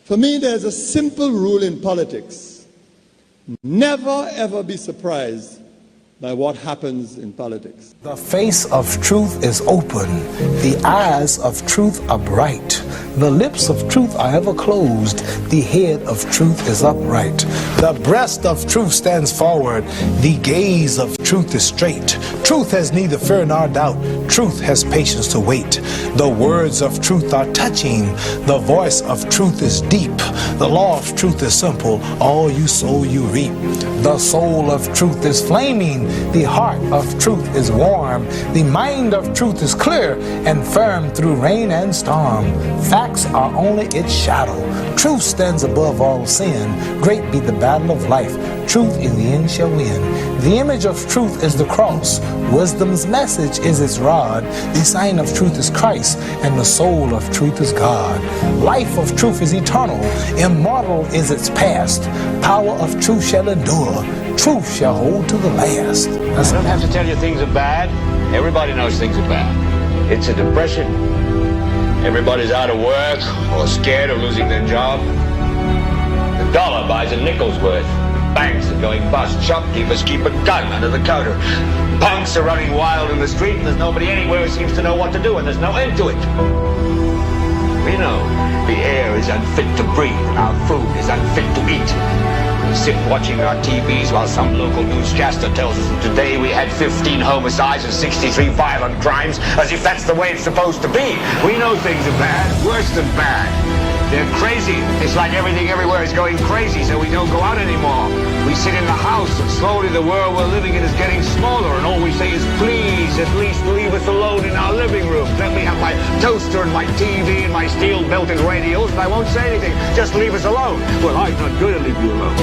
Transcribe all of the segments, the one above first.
For me, there's a simple rule in politics. Never, ever be surprised by what happens in politics. The face of truth is open. The eyes of truth are bright. The lips of truth are ever closed. The head of truth is upright. The breast of truth stands forward. The gaze of truth is straight. Truth has neither fear nor doubt. Truth has patience to wait. The words of truth are touching. The voice of truth is deep. The law of truth is simple. All you sow, you reap. The soul of truth is flaming. The heart of truth is warm. The mind of truth is clear and firm through rain and storm. Facts are only its shadow. Truth stands above all sin. Great be the battle of life. Truth in the end shall win. The image of truth is the cross. Wisdom's message is its rod. The sign of truth is Christ, and the soul of truth is God. Life of truth is eternal. Immortal is its past. Power of truth shall endure. Truth shall hold to the last. I don't have to tell you things are bad. Everybody knows things are bad. It's a depression. Everybody's out of work or scared of losing their job. The dollar buys a nickel's worth. Banks are going bust. Shopkeepers keep a gun under the counter. Punks are running wild in the street, and there's nobody anywhere who seems to know what to do, and there's no end to it. We know the air is unfit to breathe, and our food is unfit to eat. We sit watching our TVs while some local newscaster tells us that today we had 15 homicides and 63 violent crimes, as if that's the way it's supposed to be. We know things are bad, worse than bad. They're crazy. It's like everything everywhere is going crazy, so we don't go out anymore. We sit in the house, and slowly the world we're living in is getting smaller, and all we say is, please, at least leave us alone in our living room. Let me have my toaster and my TV and my steel-belted radios, and I won't say anything. Just leave us alone. Well, I'm not going to leave you alone.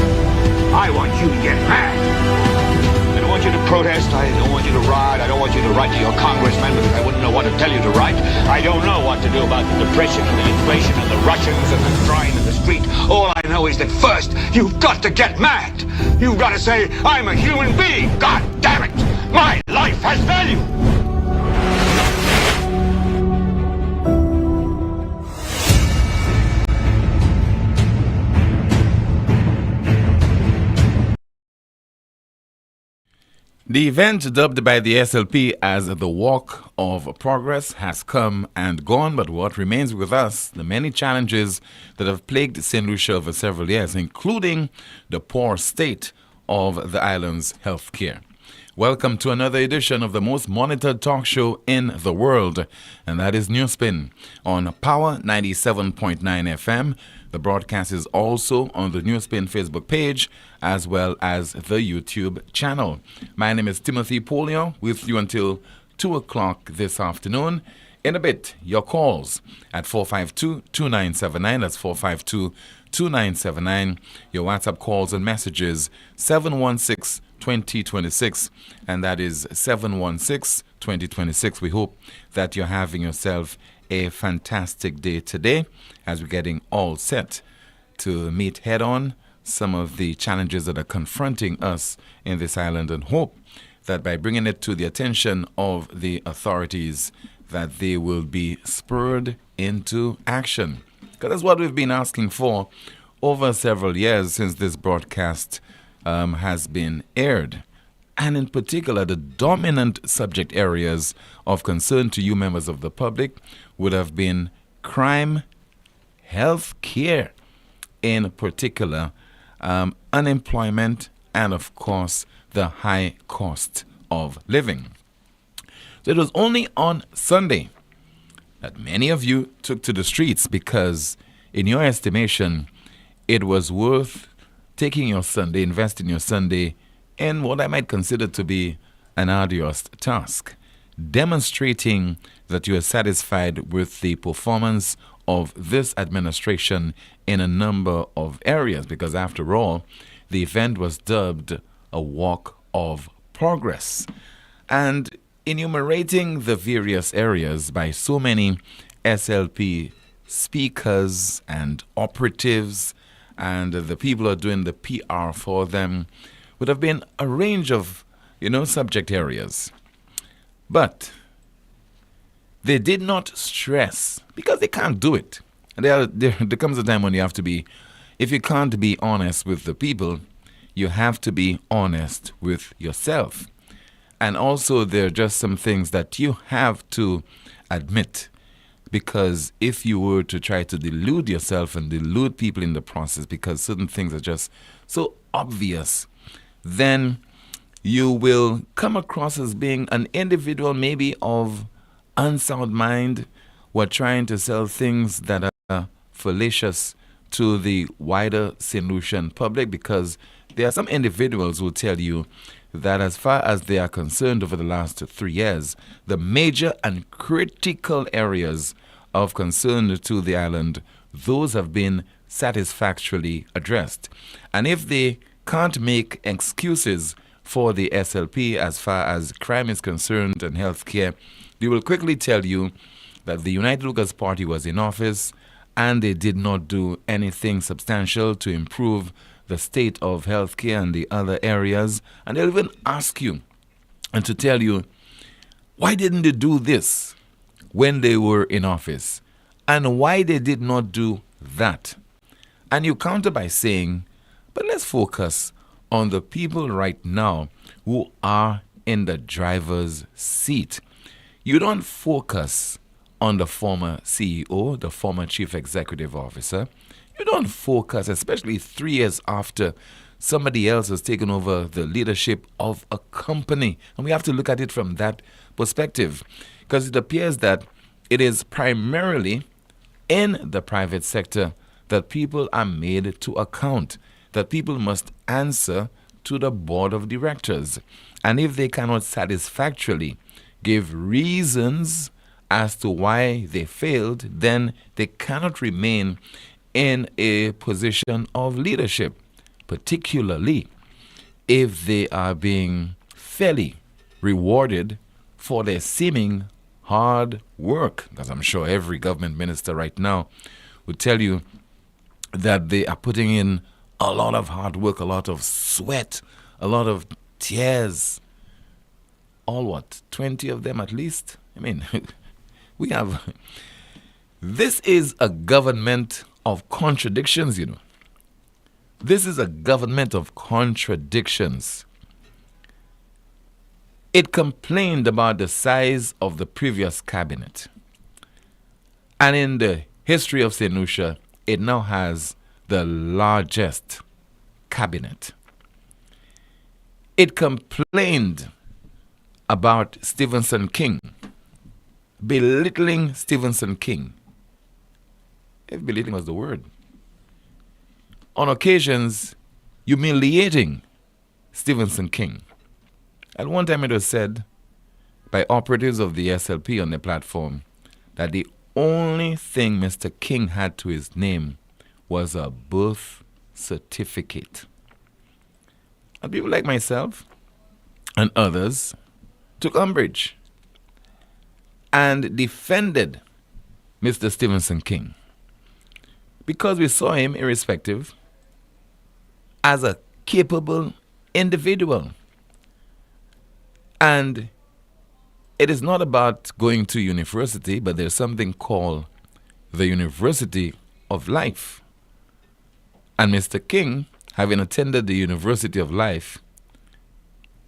I want you to get mad. I don't want you to protest. I don't want you to riot. I don't want you to write to your congressman because I wouldn't know what to tell you to write. I don't know what to do about the depression and the inflation and the Russians and the crying in the street. All I know is that first, you've got to get mad. You've got to say, I'm a human being. God damn it. My life has value. The event dubbed by the SLP as the Walk of Progress has come and gone, but what remains with us, the many challenges that have plagued St. Lucia over several years, including the poor state of the island's health care. Welcome to another edition of the most monitored talk show in the world, and that is NewsSpin on Power 97.9 FM. The broadcast is also on the NewsSpin Facebook page as well as the YouTube channel. My name is Timothy Poleon, with you until 2 o'clock this afternoon. In a bit, your calls at 452-2979. That's 452-2979. Your WhatsApp calls and messages 716-2026, and that is 716-2026. We hope that you're having yourself a fantastic day today as we're getting all set to meet head on some of the challenges that are confronting us in this island, and hope that by bringing it to the attention of the authorities that they will be spurred into action. Because that's what we've been asking for over several years since this broadcast has been aired. And in particular, the dominant subject areas of concern to you members of the public would have been crime, health care in particular, unemployment, and of course, the high cost of living. So it was only on Sunday that many of you took to the streets because, in your estimation, it was worth taking your Sunday, investing your Sunday in what I might consider to be an arduous task, demonstrating that you are satisfied with the performance of this administration in a number of areas, because after all, the event was dubbed a Walk of Progress. And enumerating the various areas by so many SLP speakers and operatives and the people who are doing the PR for them would have been a range of, subject areas. But they did not stress, because they can't do it, And there comes a time when you have to be, if you can't be honest with the people, you have to be honest with yourself. And also, there are just some things that you have to admit. Because if you were to try to delude yourself and delude people in the process because certain things are just so obvious, then you will come across as being an individual maybe of unsound mind who are trying to sell things that are fallacious to the wider St. Lucian public, because there are some individuals who tell you that as far as they are concerned over the last 3 years, the major and critical areas of concern to the island, those have been satisfactorily addressed. And if they can't make excuses for the SLP as far as crime is concerned and healthcare, they will quickly tell you that the United Workers' Party was in office and they did not do anything substantial to improve the state of healthcare and the other areas. And they'll even ask you and to tell you, why didn't they do this when they were in office? And why they did not do that? And you counter by saying, but let's focus on the people right now who are in the driver's seat. You don't focus on the former CEO, the former chief executive officer. You don't focus, especially 3 years after somebody else has taken over the leadership of a company. And we have to look at it from that perspective, because it appears that it is primarily in the private sector that people are made to account, that people must answer to the board of directors. And if they cannot satisfactorily give reasons as to why they failed, then they cannot remain in a position of leadership, particularly if they are being fairly rewarded for their seeming hard work. Because I'm sure every government minister right now would tell you that they are putting in a lot of hard work, a lot of sweat, a lot of tears. All 20 of them at least? I mean, we have... This is a government of contradictions, you know. This is a government of contradictions. It complained about the size of the previous cabinet. And in the history of St. Lucia, it now has the largest cabinet. It complained about Stephenson King, belittling Stephenson King. If belittling was the word. On occasions, humiliating Stephenson King. At one time it was said by operatives of the SLP on the platform that the only thing Mr. King had to his name was a birth certificate. And people like myself and others took umbrage and defended Mr. Stephenson King, because we saw him, irrespective, as a capable individual. And it is not about going to university, but there's something called the University of Life. And Mr. King, having attended the University of Life,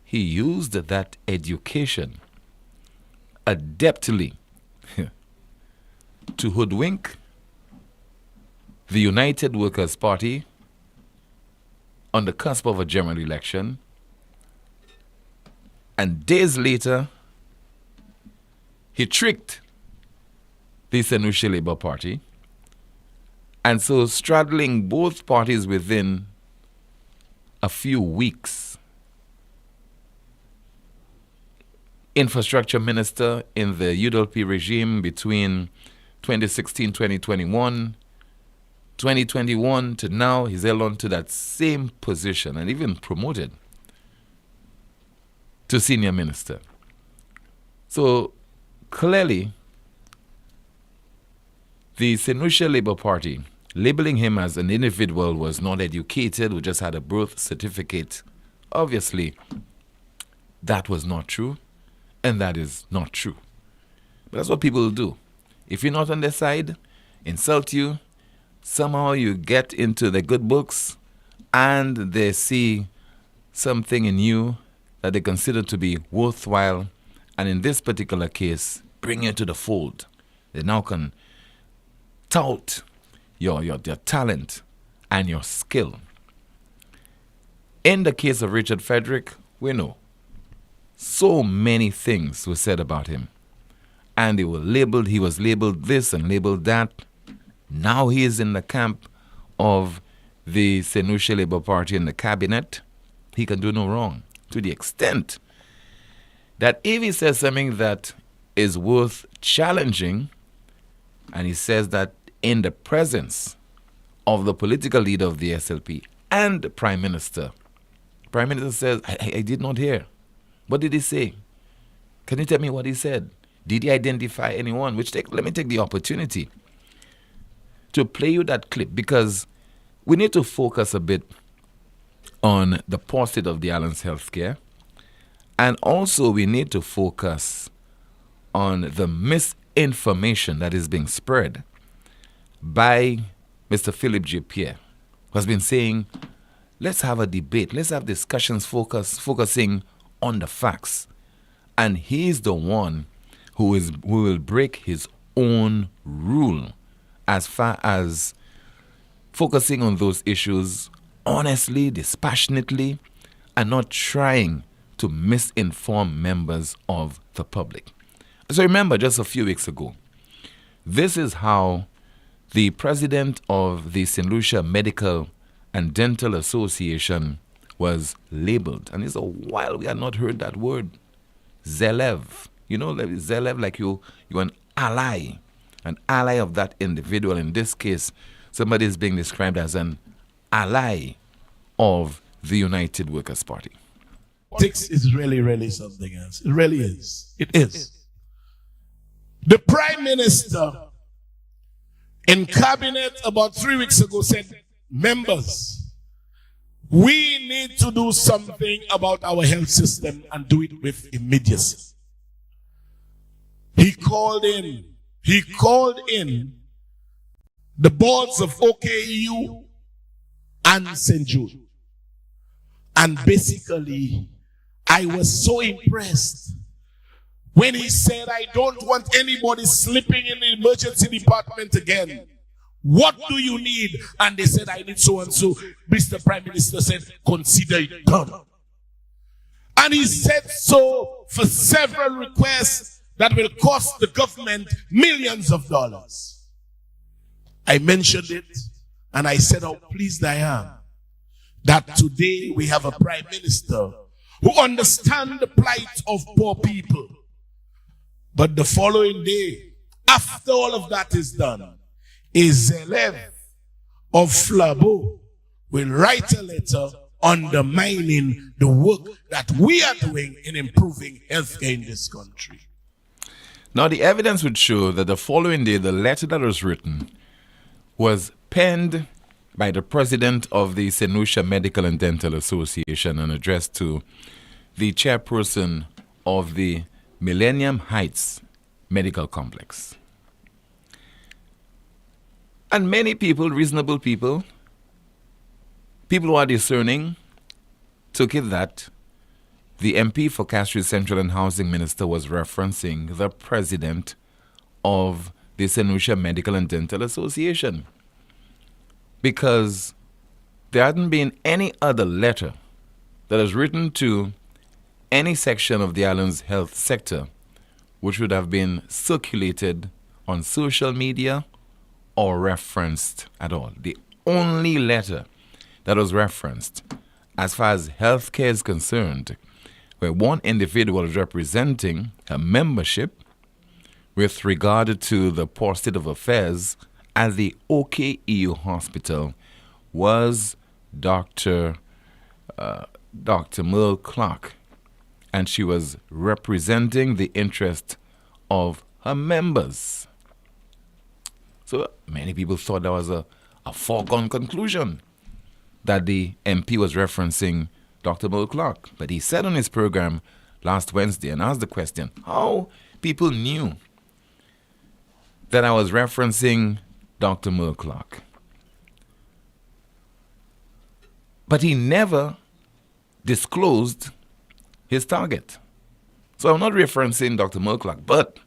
he used that education adeptly to hoodwink the United Workers' Party on the cusp of a general election, and days later, he tricked the St. Lucia Labour Party, and so straddling both parties within a few weeks. Infrastructure Minister in the UWP regime between 2016-2021, 2021 to now, he's held on to that same position and even promoted to senior minister. So clearly, the St. Lucia Labour Party, labeling him as an individual who was not educated, who just had a birth certificate, obviously that was not true, and that is not true. But that's what people do. If you're not on their side, insult you. Somehow you get into the good books and they see something in you that they consider to be worthwhile, and in this particular case, bring you to the fold. They now can tout your talent and your skill. In the case of Richard Frederick, we know so many things were said about him. And he was labeled this and labeled that. Now he is in the camp of the St. Lucia Labour Party in the cabinet. He can do no wrong, to the extent that if he says something that is worth challenging, and he says that in the presence of the political leader of the SLP and the Prime Minister says, I did not hear. What did he say? Can you tell me what he said? Did he identify anyone? Let me take the opportunity to play you that clip, because we need to focus a bit on the posture of the island's healthcare, and also we need to focus on the misinformation that is being spread by Mr. Philip J. Pierre, who has been saying, let's have a debate, let's have discussions focusing on the facts. And he's the one who will break his own rule as far as focusing on those issues honestly, dispassionately, and not trying to misinform members of the public. So remember, just a few weeks ago, this is how the president of the St. Lucia Medical and Dental Association was labeled. And it's a while we had not heard that word. Zelev. You know, Zelev, like you're an ally of that individual. In this case, somebody is being described as an ally of the United Workers' Party. Politics is really, really something else. It really is. It is. The Prime Minister in cabinet about 3 weeks ago said, members, we need to do something about our health system and do it with immediacy. He called in the boards of OKU and St. Jude. And basically, I was so impressed when he said, I don't want anybody slipping in the emergency department again. What do you need? And they said, I need so and so. Mr. Prime Minister said, consider it done. And he said so for several requests that will cost the government millions of dollars. I mentioned it, and I said how pleased I am that today we have a Prime Minister who understands the plight of poor people. But the following day, after all of that is done, a Zelev of Flabo will write a letter undermining the work that we are doing in improving healthcare in this country. Now, the evidence would show that the following day, the letter that was written was penned by the president of the St. Lucia Medical and Dental Association and addressed to the chairperson of the Millennium Heights Medical Complex. And many people, reasonable people who are discerning, took it that the MP for Castries Central and Housing Minister was referencing the president of the St. Lucia Medical and Dental Association, because there hadn't been any other letter that was written to any section of the island's health sector which would have been circulated on social media or referenced at all. The only letter that was referenced as far as healthcare is concerned, where one individual is representing a membership with regard to the poor state of affairs at the OKEU hospital, was Dr. Merle Clark. And she was representing the interest of her members. So many people thought that was a foregone conclusion, that the MP was referencing Dr. Merle Clark. But he said on his program last Wednesday and asked the question, how people knew that I was referencing Dr. Mulclock. But he never disclosed his target. So I'm not referencing Dr. Mulclock, but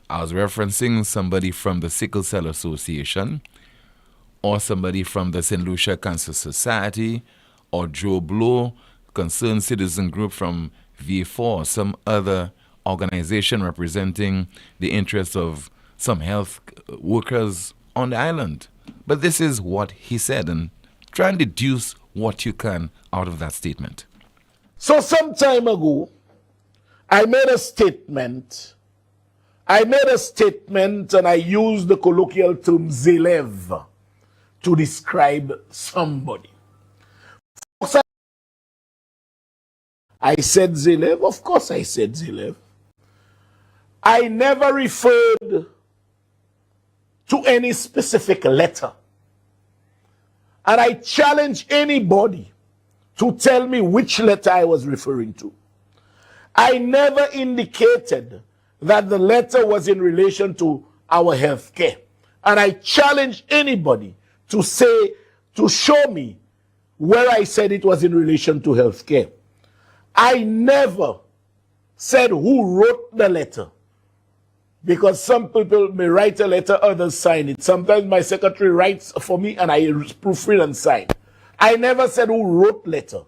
I was referencing somebody from the Sickle Cell Association, or somebody from the St. Lucia Cancer Society, or Joe Blow, Concerned Citizen Group from V4, or some other organization representing the interests of some health workers on the island. But this is what he said, and try and deduce what you can out of that statement. So some time ago, I made a statement and I used the colloquial term zelev to describe somebody. I said zelev, of course I said zelev. I never referred to any specific letter. And I challenge anybody to tell me which letter I was referring to. I never indicated that the letter was in relation to our health care. And I challenge anybody to show me where I said it was in relation to health care. I never said who wrote the letter. Because some people may write a letter, others sign it. Sometimes my secretary writes for me and I proofread and sign. I never said who wrote letter.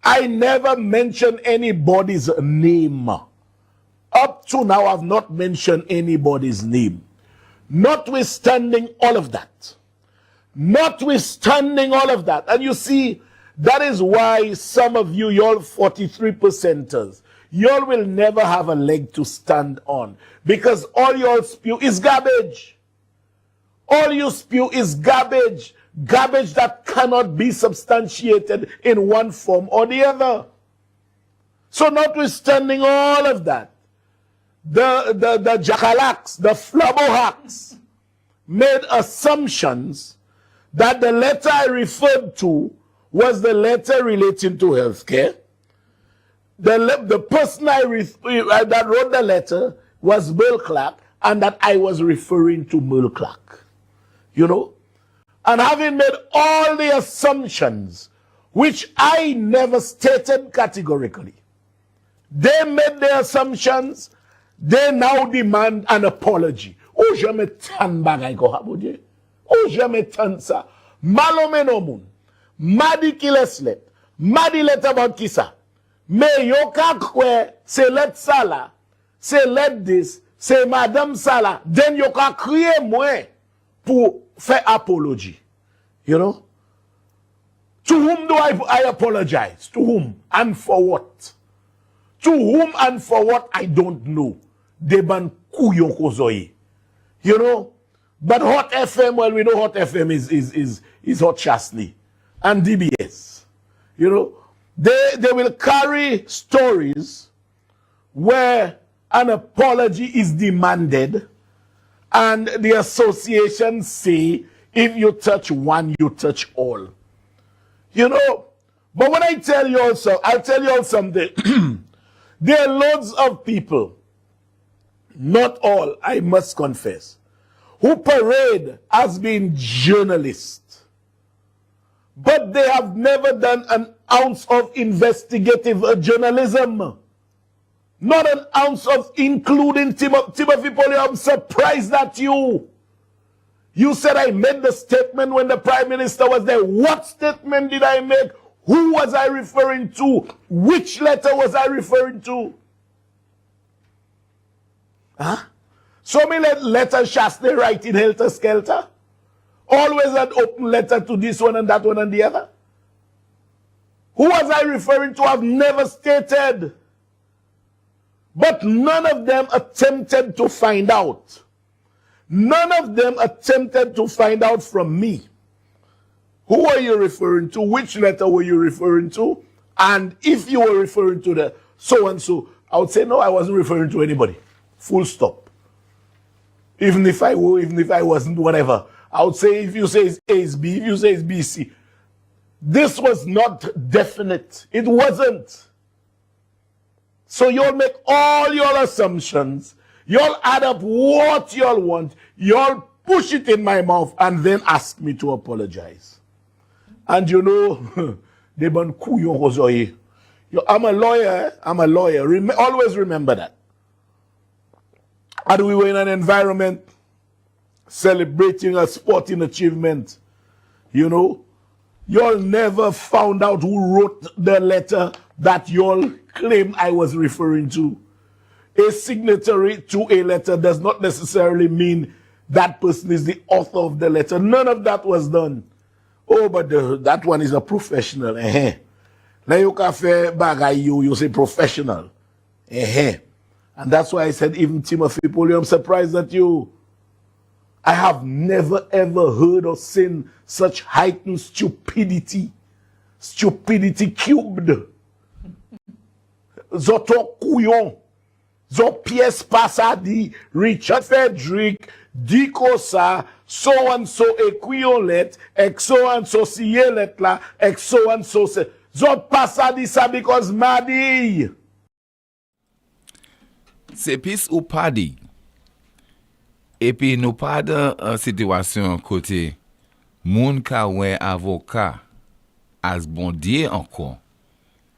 I never mentioned anybody's name. Up to now, I've not mentioned anybody's name. Notwithstanding all of that. And you see, that is why some of you, y'all 43%ers, y'all will never have a leg to stand on. Because all y'all spew is garbage. All you spew is garbage. Garbage that cannot be substantiated in one form or the other. So notwithstanding all of that, the jackalaks, the flabberhacks made assumptions that the letter I referred to was the letter relating to healthcare. The person that wrote the letter was Mulclock, and that I was referring to Mulclock. You know? And having made all the assumptions, which I never stated categorically, they made their assumptions, they now demand an apology. Oh, jamais tan bagay ko habodye. Oh, jamais tan sa. Malomenomun. Madi kileslet. Madi let about kisa. Me yo ka kwe se let sala. Se let this. Se madame sala. Then yo ka kriye mwen pour faire apology. You know? To whom do I apologize? To whom? And for what? To whom and for what? I don't know. Deban kuyon kozoye. You know? But Hot FM, well, we know Hot FM is Hot Chastely. And DBS. You know? They will carry stories where an apology is demanded, and the associations say, if you touch one, you touch all. You know, but when I tell you also, I'll tell you all something. There are loads of people, not all, I must confess, who parade as being journalists, but they have never done an ounce of investigative journalism. Not an ounce of including Timothy Poleon. I'm surprised at you. You said I made the statement when the Prime Minister was there. What statement did I make? Who was I referring to? Which letter was I referring to? Huh? So me let letter Shastly write in helter skelter? Always an open letter to this one and that one and the other? Who was I referring to? I've never stated. But none of them attempted to find out. None of them attempted to find out from me. Who are you referring to? Which letter were you referring to? And if you were referring to the so-and-so, I would say, no, I wasn't referring to anybody. Full stop. Even if I were, even if I wasn't, whatever. I would say, if you say it's A is B, if you say it's B, C. This was not definite. It wasn't. So you'll make all your assumptions. You'll add up what you'll want. You'll push it in my mouth, and then ask me to apologize. And you know, they ban couillon rosoye. I'm a lawyer. I'm a lawyer. Always remember that. And we were in an environment celebrating a sporting achievement. You know, y'all never found out who wrote the letter that y'all claim I was referring to. A signatory to a letter does not necessarily mean that person is the author of the letter. None of that was done. Oh, but that one is a professional. Now you can say bagay you say professional. And that's why I said, even Timothy Poleon, I'm surprised at you. I have never ever heard or seen such heightened stupidity. Stupidity cubed. Zoto couillon. Zo pièce passa di Richard Frederick, di kosa, so and so ekouillon ek so and so siye let la, ek so and so se. Zo passa di sa because madi. Se pis ou padi. Et puis nous pas dans une situation côté moun ka wè avocat as bon Dieu encore.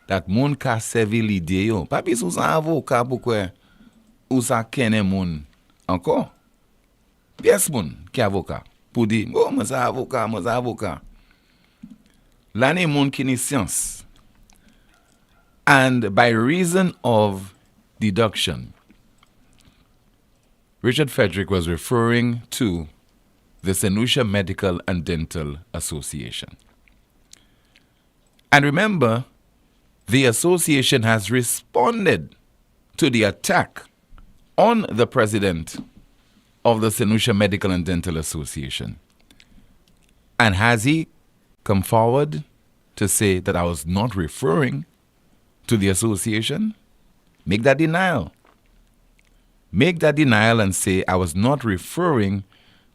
Dat moun ka servi l'idée yo. Pas pis ou sa avocat pourquoi ou sa kene moun encore. Pièce moun qui avocat pour dire oh moi sa avocat. L'année moun qui ni science. And by reason of deduction, Richard Frederick was referring to the St. Lucia Medical and Dental Association. And remember, the association has responded to the attack on the president of the St. Lucia Medical and Dental Association. And has he come forward to say that I was not referring to the association? Make that denial. Make that denial and say I was not referring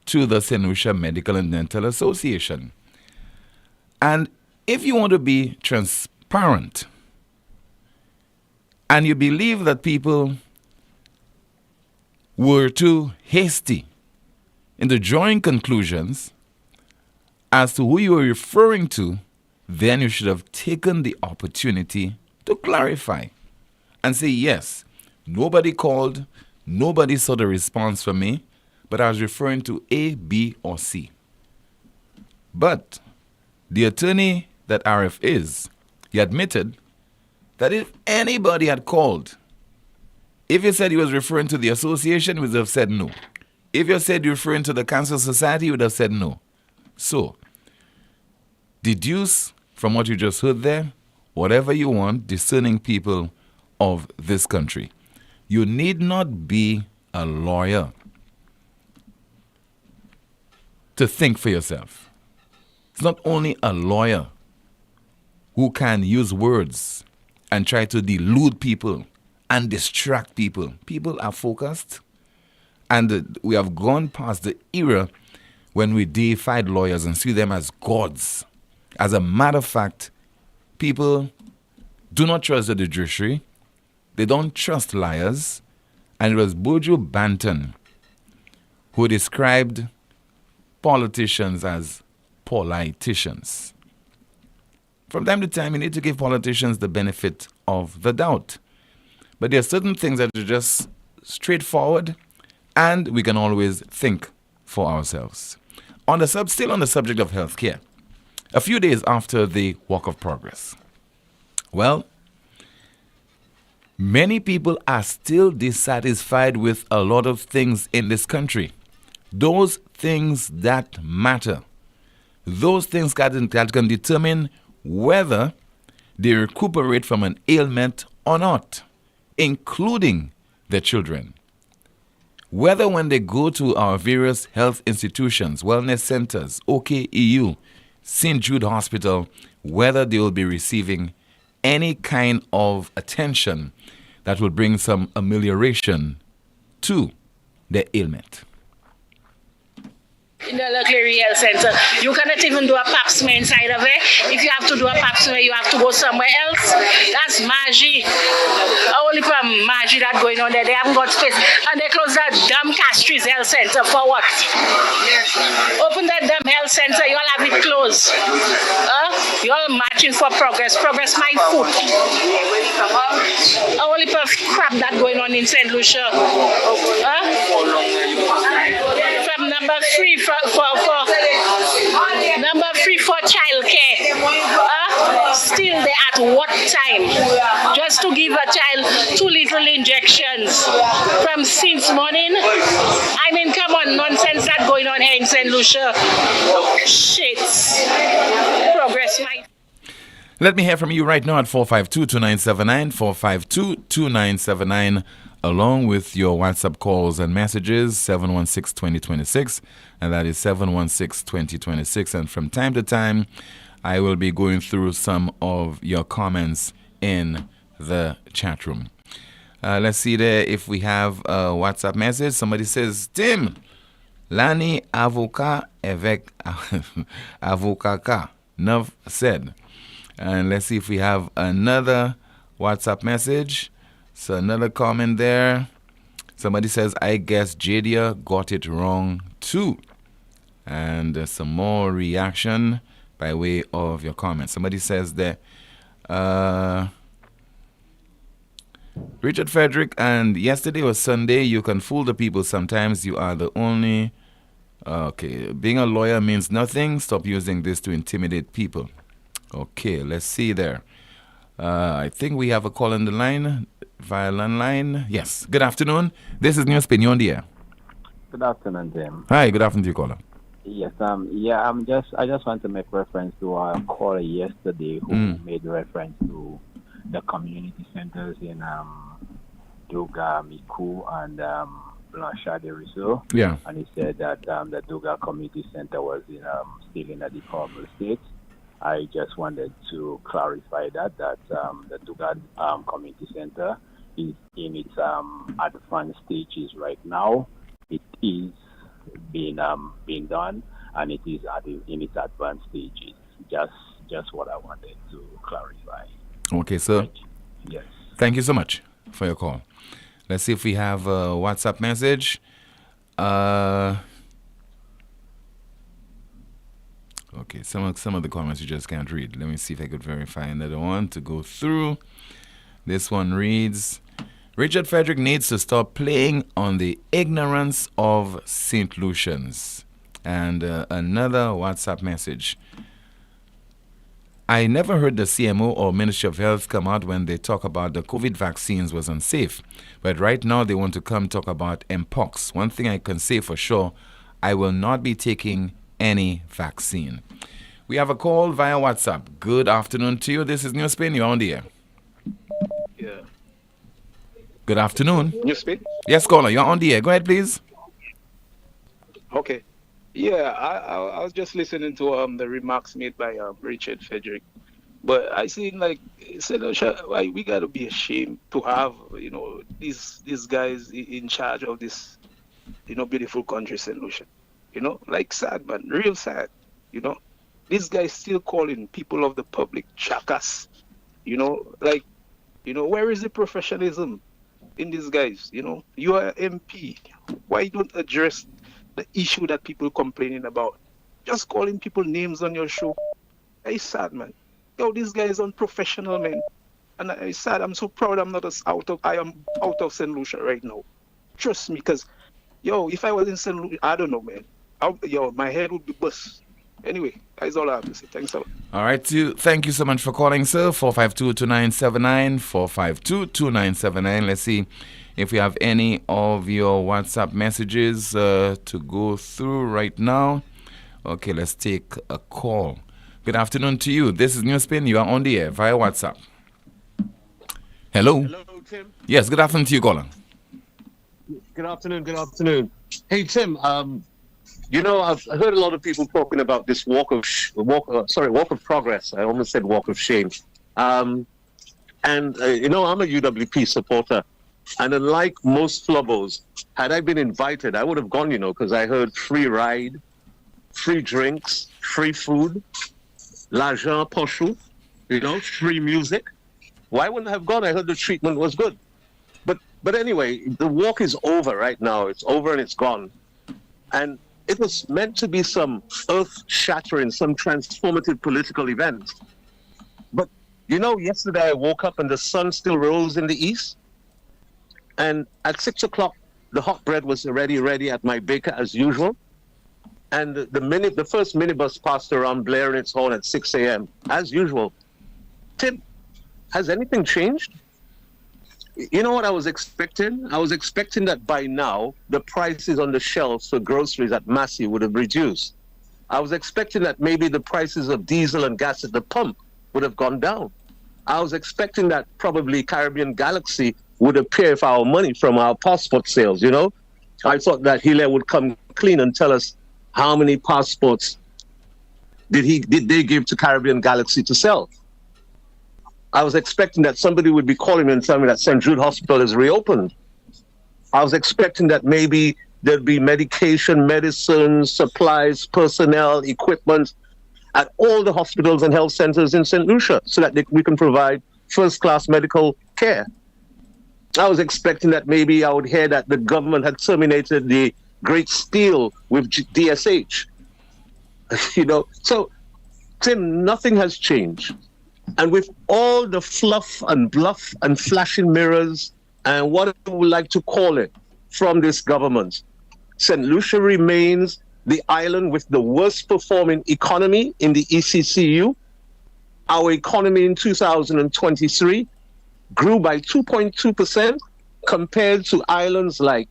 to the St. Lucia Medical and Dental Association. And if you want to be transparent and you believe that people were too hasty in the drawing conclusions as to who you were referring to, then you should have taken the opportunity to clarify and say, yes, nobody called, nobody saw the response from me, but I was referring to A, B, or C. But the attorney that RF is, he admitted that if anybody had called, if you said he was referring to the association, he would have said no. If you said you're referring to the Cancer Society, he would have said no. So, deduce from what you just heard there, whatever you want, discerning people of this country. You need not be a lawyer to think for yourself. It's not only a lawyer who can use words and try to delude people and distract people. People are focused, and we have gone past the era when we deified lawyers and see them as gods. As a matter of fact, people do not trust the judiciary. They don't trust liars. And it was Buju Banton who described politicians as politicians. From time to time, you need to give politicians the benefit of the doubt. But there are certain things that are just straightforward, and we can always think for ourselves. Still on the subject of healthcare, a few days after the Walk of Progress, well, many people are still dissatisfied with a lot of things in this country. Those things that matter. Those things that can determine whether they recuperate from an ailment or not, including their children. Whether when they go to our various health institutions, wellness centers, OKEU, St. Jude Hospital, whether they will be receiving any kind of attention that will bring some amelioration to their ailment. In the Leclerc Health Center. You cannot even do a pap smear inside of it. If you have to do a pap smear, you have to go somewhere else. That's magie. Only problem magie that going on there. They haven't got space. And they close that damn Castries Health Center for what? Open that damn health center, you all have it closed. You all marching for progress. Progress my foot. Only crap that going on in St. Lucia. From number 3 for childcare. Still they at what time? Just to give a child 2 little injections from since morning. I mean, come on, nonsense that going on here in St. Lucia. Shit. Progress, my. Let me hear from you right now at 452-2979, 452-2979, along with your WhatsApp calls and messages, 716-2026, and that is 716-2026. And from time to time, I will be going through some of your comments in the chat room. Let's see there if we have a WhatsApp message. Somebody says, Tim, Lani avocat avec avocat Nav said. And let's see if we have another WhatsApp message. So another comment there. Somebody says, I guess Jadia got it wrong too. And some more reaction by way of your comment. Somebody says that Richard Frederick, and yesterday was Sunday. You can fool the people sometimes. You are the only. Okay, being a lawyer means nothing. Stop using this to intimidate people. Okay, let's see there. I think we have a call on the line via landline. Yes. Good afternoon. This is NewsSpin. You're on the air. Good afternoon, Tim. Hi. Good afternoon to you, caller. Yes. I just want to make reference to a caller yesterday who made reference to the community centers in Duga, Miku, and Blanchard de Rousseau. Yeah. And he said that the Duga Community Center was still in a deplorable state. I just wanted to clarify that the Duga Community Center is in its advanced stages right now. It is being done, and it is in its advanced stages. Just what I wanted to clarify. Okay, sir. Yes. Thank you so much for your call. Let's see if we have a WhatsApp message. Okay, some of the comments you just can't read. Let me see if I could verify another one to go through. This one reads, Richard Frederick needs to stop playing on the ignorance of St. Lucians. And another WhatsApp message. I never heard the CMO or Ministry of Health come out when they talk about the COVID vaccines was unsafe. But right now they want to come talk about Mpox. One thing I can say for sure, I will not be taking any vaccine. We have a call via WhatsApp. Good afternoon to you. This is NewsSpin. You're on the air. Yeah. Good afternoon. NewsSpin? Yes, caller. You're on the air. Go ahead, please. Okay. Yeah, I was just listening to the remarks made by Richard Frederick. But I see like we got to be ashamed to have these guys in charge of this beautiful country, St. Lucia. Like sad, man, real sad. These guys still calling people of the public chakas. Where is the professionalism in these guys? You are MP. Why don't address the issue that people complaining about? Just calling people names on your show. It's sad, man. This guy is unprofessional, man. And it's sad. I'm so proud I am out of St. Lucia right now. Trust me, because, if I was in St. Lucia, I don't know, man. My head would be bust. Anyway, that's all I have to say. Thanks a lot. All right, thank you so much for calling, sir. 452-2979, 452-2979. Let's see if we have any of your WhatsApp messages to go through right now. Okay, let's take a call. Good afternoon to you. This is NewsSpin. You are on the air via WhatsApp. Hello. Hello, Tim. Yes, good afternoon to you, caller. Good afternoon. Hey, Tim. I've heard a lot of people talking about this walk of progress. I almost said walk of shame. I'm a UWP supporter. And unlike most flubbos, had I been invited, I would have gone, because I heard free ride, free drinks, free food, l'argent pochou, free music. Why wouldn't I have gone? I heard the treatment was good. But anyway, the walk is over right now. It's over and it's gone. And it was meant to be some earth-shattering, some transformative political event. But, yesterday I woke up and the sun still rose in the east. And at 6 o'clock, the hot bread was already ready at my baker as usual. And the first minibus passed around blaring its horn at 6 a.m. as usual. Tim, has anything changed? You know what I was expecting? I was expecting that by now, the prices on the shelves for groceries at Massey would have reduced. I was expecting that maybe the prices of diesel and gas at the pump would have gone down. I was expecting that probably Caribbean Galaxy would appear for our money from our passport sales, I thought that Hilaire would come clean and tell us how many passports did they give to Caribbean Galaxy to sell. I was expecting that somebody would be calling me and telling me that St. Jude Hospital is reopened. I was expecting that maybe there'd be medication, medicines, supplies, personnel, equipment at all the hospitals and health centers in St. Lucia so that we can provide first-class medical care. I was expecting that maybe I would hear that the government had terminated the Great Steel with DSH. So, Tim, nothing has changed. And with all the fluff and bluff and flashing mirrors and what I would like to call it from this government, St. Lucia remains the island with the worst performing economy in the ECCU. Our economy in 2023 grew by 2.2% compared to islands like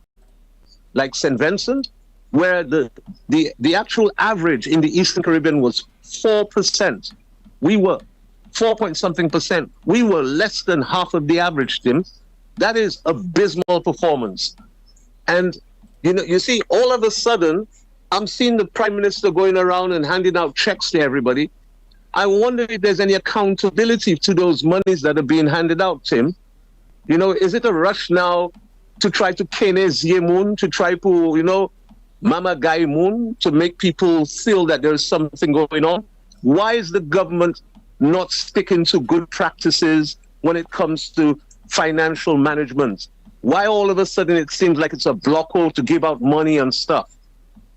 St. Vincent, where the actual average in the Eastern Caribbean was 4%. We were 4-point-something%. We were less than half of the average, Tim. That is abysmal performance. And, you see, all of a sudden, I'm seeing the Prime Minister going around and handing out checks to everybody. I wonder if there's any accountability to those monies that are being handed out, Tim. Is it a rush now to try to kene Ziemun, to try to, Mama Gai Moon, to make people feel that there's something going on? Why is the government not sticking to good practices when it comes to financial management? Why all of a sudden it seems like it's a blockade to give out money and stuff,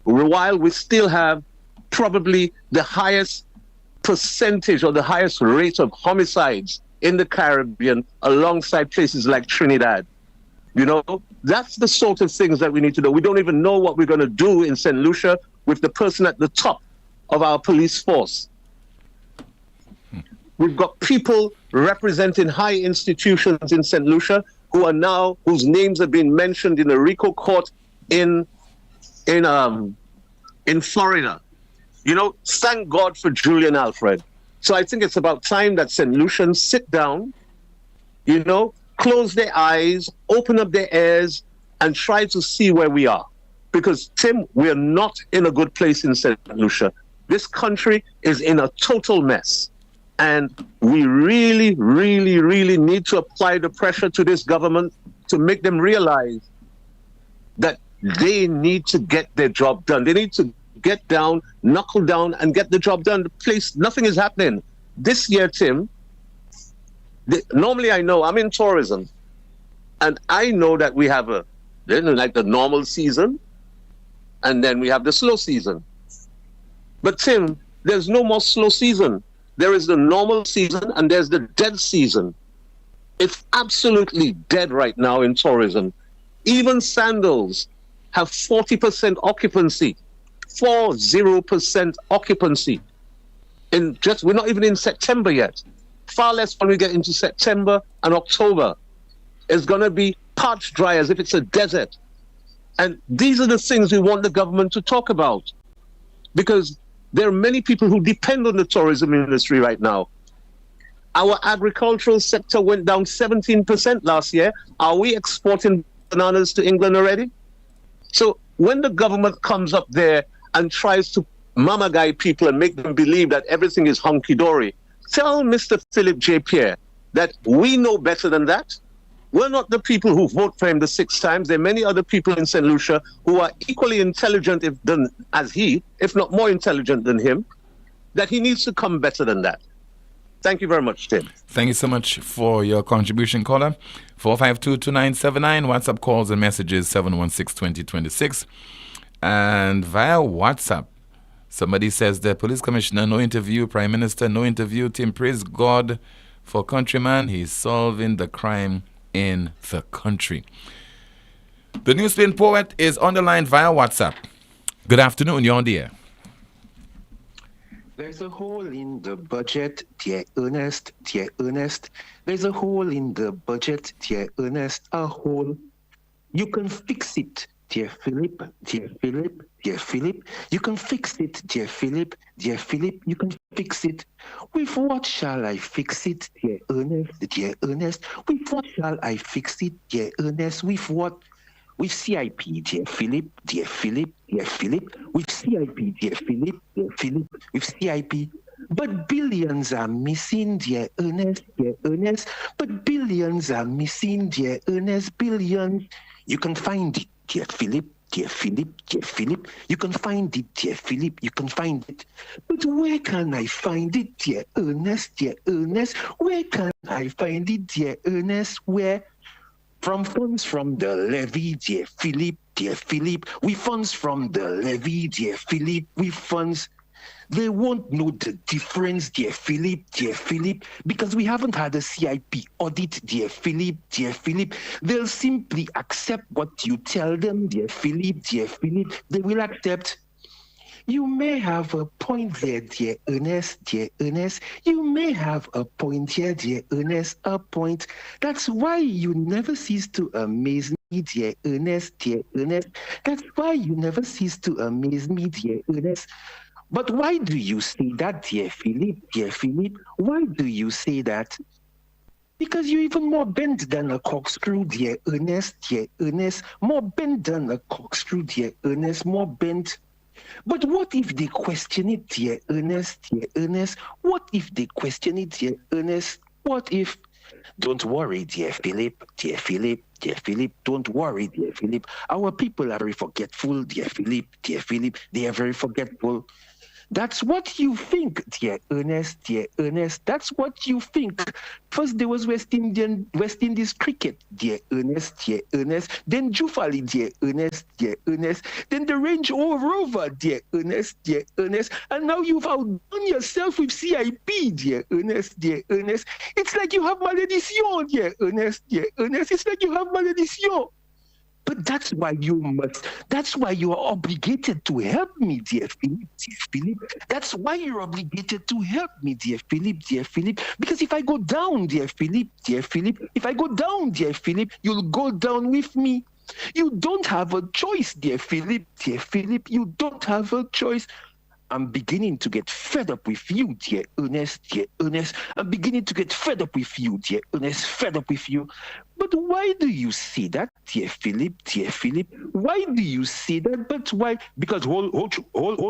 while we still have probably the highest percentage or the highest rate of homicides in the Caribbean alongside places like Trinidad? That's the sort of things that we need to do. We don't even know what we're going to do in St. Lucia with the person at the top of our police force. We've got people representing high institutions in St. Lucia whose names have been mentioned in a RICO court in Florida. Thank God for Julian Alfred. So I think it's about time that St. Lucians sit down, close their eyes, open up their ears, and try to see where we are. Because, Tim, we're not in a good place in St. Lucia. This country is in a total mess. And we really, really, really need to apply the pressure to this government to make them realize that they need to get their job done. They need to get down, knuckle down, and get the job done. The place, nothing is happening. This year, Tim, normally I know, I'm in tourism, and I know that we have the normal season, and then we have the slow season. But Tim, there's no more slow season. There is the normal season and there's the dead season. It's absolutely dead right now in tourism. Even Sandals have 40% occupancy, 40% occupancy. We're not even in September yet. Far less when we get into September and October. It's going to be parched dry as if it's a desert. And these are the things we want the government to talk about. Because there are many people who depend on the tourism industry right now. Our agricultural sector went down 17% last year. Are we exporting bananas to England already? So when the government comes up there and tries to mama guy people and make them believe that everything is hunky-dory, tell Mr. Philip J. Pierre that we know better than that. We're not the people who vote for him the 6 times. There are many other people in St. Lucia who are equally intelligent as he, if not more intelligent than him, that he needs to come better than that. Thank you very much, Tim. Thank you so much for your contribution, caller. 452-2979, WhatsApp calls and messages 716-2026. And via WhatsApp, somebody says the police commissioner, no interview, prime minister, no interview. Tim, praise God for countryman. He's solving the crime in the country. The NewsSpin poet is on the line via WhatsApp. Good afternoon, you're on the air. There's a hole in the budget, dear Ernest, dear Ernest. There's a hole in the budget, dear Ernest, a hole. You can fix it, dear Philip, dear Philip, dear Philip. You can fix it, dear Philip, dear Philip. You can fix it. With what shall I fix it, dear Ernest, dear Ernest? With what shall I fix it, dear Ernest? With what? With CIP, dear Philip, dear Philip, dear Philip. With CIP, dear Philip, dear Philip. With CIP. But billions are missing, dear Ernest, dear Ernest. But billions are missing, dear Ernest, billions. You can find it, dear Philip, dear Philip, dear Philip. You can find it, dear Philip, you can find it. But where can I find it, dear Ernest, dear Ernest? Where can I find it, dear Ernest? Where? From funds from the levy, dear Philip, dear Philip. We funds from the levy, dear Philip. We funds. They won't know the difference, dear Philip, dear Philip, because we haven't had a CIP audit, dear Philip, dear Philip. They'll simply accept what you tell them, dear Philip, dear Philip. They will accept. You may have a point there, dear Ernest, dear Ernest. You may have a point here, dear Ernest, a point. That's why you never cease to amaze me, dear Ernest, dear Ernest. That's why you never cease to amaze me, dear Ernest. But why do you say that, dear Philip, dear Philip? Why do you say that? Because you're even more bent than a corkscrew, dear Ernest, dear Ernest. More bent than a corkscrew, dear Ernest, more bent. But what if they question it, dear Ernest, dear Ernest? What if they question it, dear Ernest? What if? Don't worry, dear Philip, dear Philip, dear Philip. Don't worry, dear Philip. Our people are very forgetful, dear Philip, dear Philip. They are very forgetful. That's what you think, dear Ernest, dear Ernest. That's what you think. First there was West Indies cricket, dear Ernest, dear Ernest. Then Jufali, dear Ernest, dear Ernest. Then the Range Rover, dear Ernest, dear Ernest. And now you've outdone yourself with CIP, dear Ernest, dear Ernest. It's like you have malediction, dear Ernest, dear Ernest. It's like you have malediction. But that's why you are obligated to help me, dear Philip, dear Philip. That's why you're obligated to help me, dear Philip, dear Philip. Because if I go down, dear Philip, dear Philip, if I go down, dear Philip, you'll go down with me. You don't have a choice, dear Philip, dear Philip. You don't have a choice. I'm beginning to get fed up with you, dear Ernest, dear Ernest. I'm beginning to get fed up with you, dear Ernest, fed up with you. But why do you say that, dear Philip, dear Philip? Why do you say that? But why? Because whole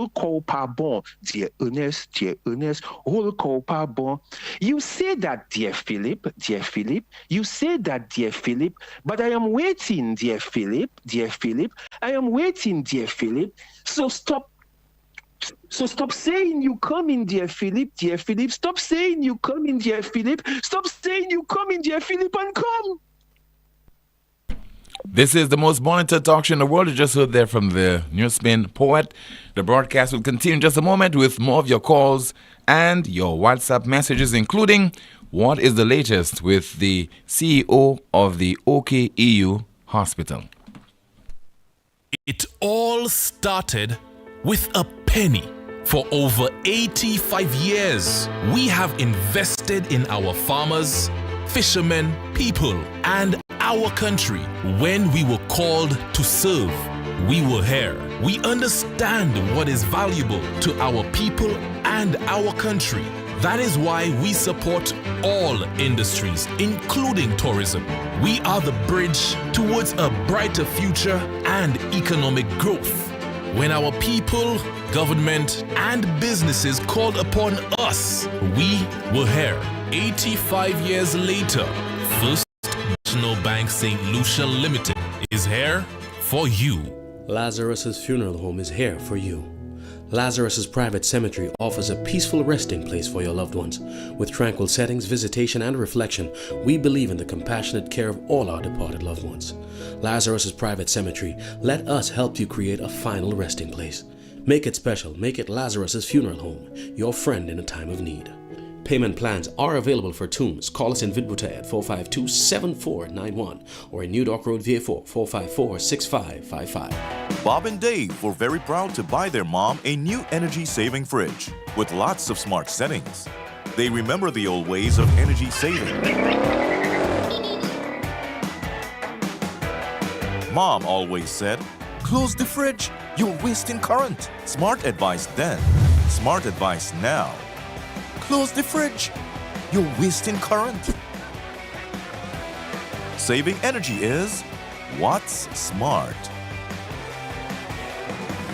call pardon, dear Ernest, dear Ernest, whole call pardon. You say that, dear Philip, dear Philip. You say that, dear Philip. But I am waiting, dear Philip, dear Philip. I am waiting, dear Philip. So stop saying you coming, dear Philip, dear Philip. Stop saying you coming, dear Philip. Stop saying you coming, dear Philip, and come. This is the most monitored talk show in the world. You just heard there from the NewsSpin poet. The broadcast will continue in just a moment with more of your calls and your WhatsApp messages, including what is the latest with the CEO of the OKEU Hospital. It all started with a penny. For over 85 years, we have invested in our farmers, fishermen, people, and our country. When we were called to serve, we were here. We understand what is valuable to our people and our country. That is why we support all industries, including tourism. We are the bridge towards a brighter future and economic growth. When our people, government, and businesses called upon us, we were here. 85 years later, first National Bank St. Lucia Limited is here for you. Lazarus's Funeral Home is here for you. Lazarus's Private Cemetery offers a peaceful resting place for your loved ones. With tranquil settings, visitation, and reflection, we believe in the compassionate care of all our departed loved ones. Lazarus's Private Cemetery, let us help you create a final resting place. Make it special. Make it Lazarus's Funeral Home, your friend in a time of need. Payment plans are available for tombs. Call us in Vidbuta at 452-7491 or in New Dock Road, VA4, 454-6555. Bob and Dave were very proud to buy their mom a new energy-saving fridge with lots of smart settings. They remember the old ways of energy saving. Mom always said, "Close the fridge, you're wasting current." Smart advice then, smart advice now. Close the fridge, you're wasting current. Saving energy is what's smart.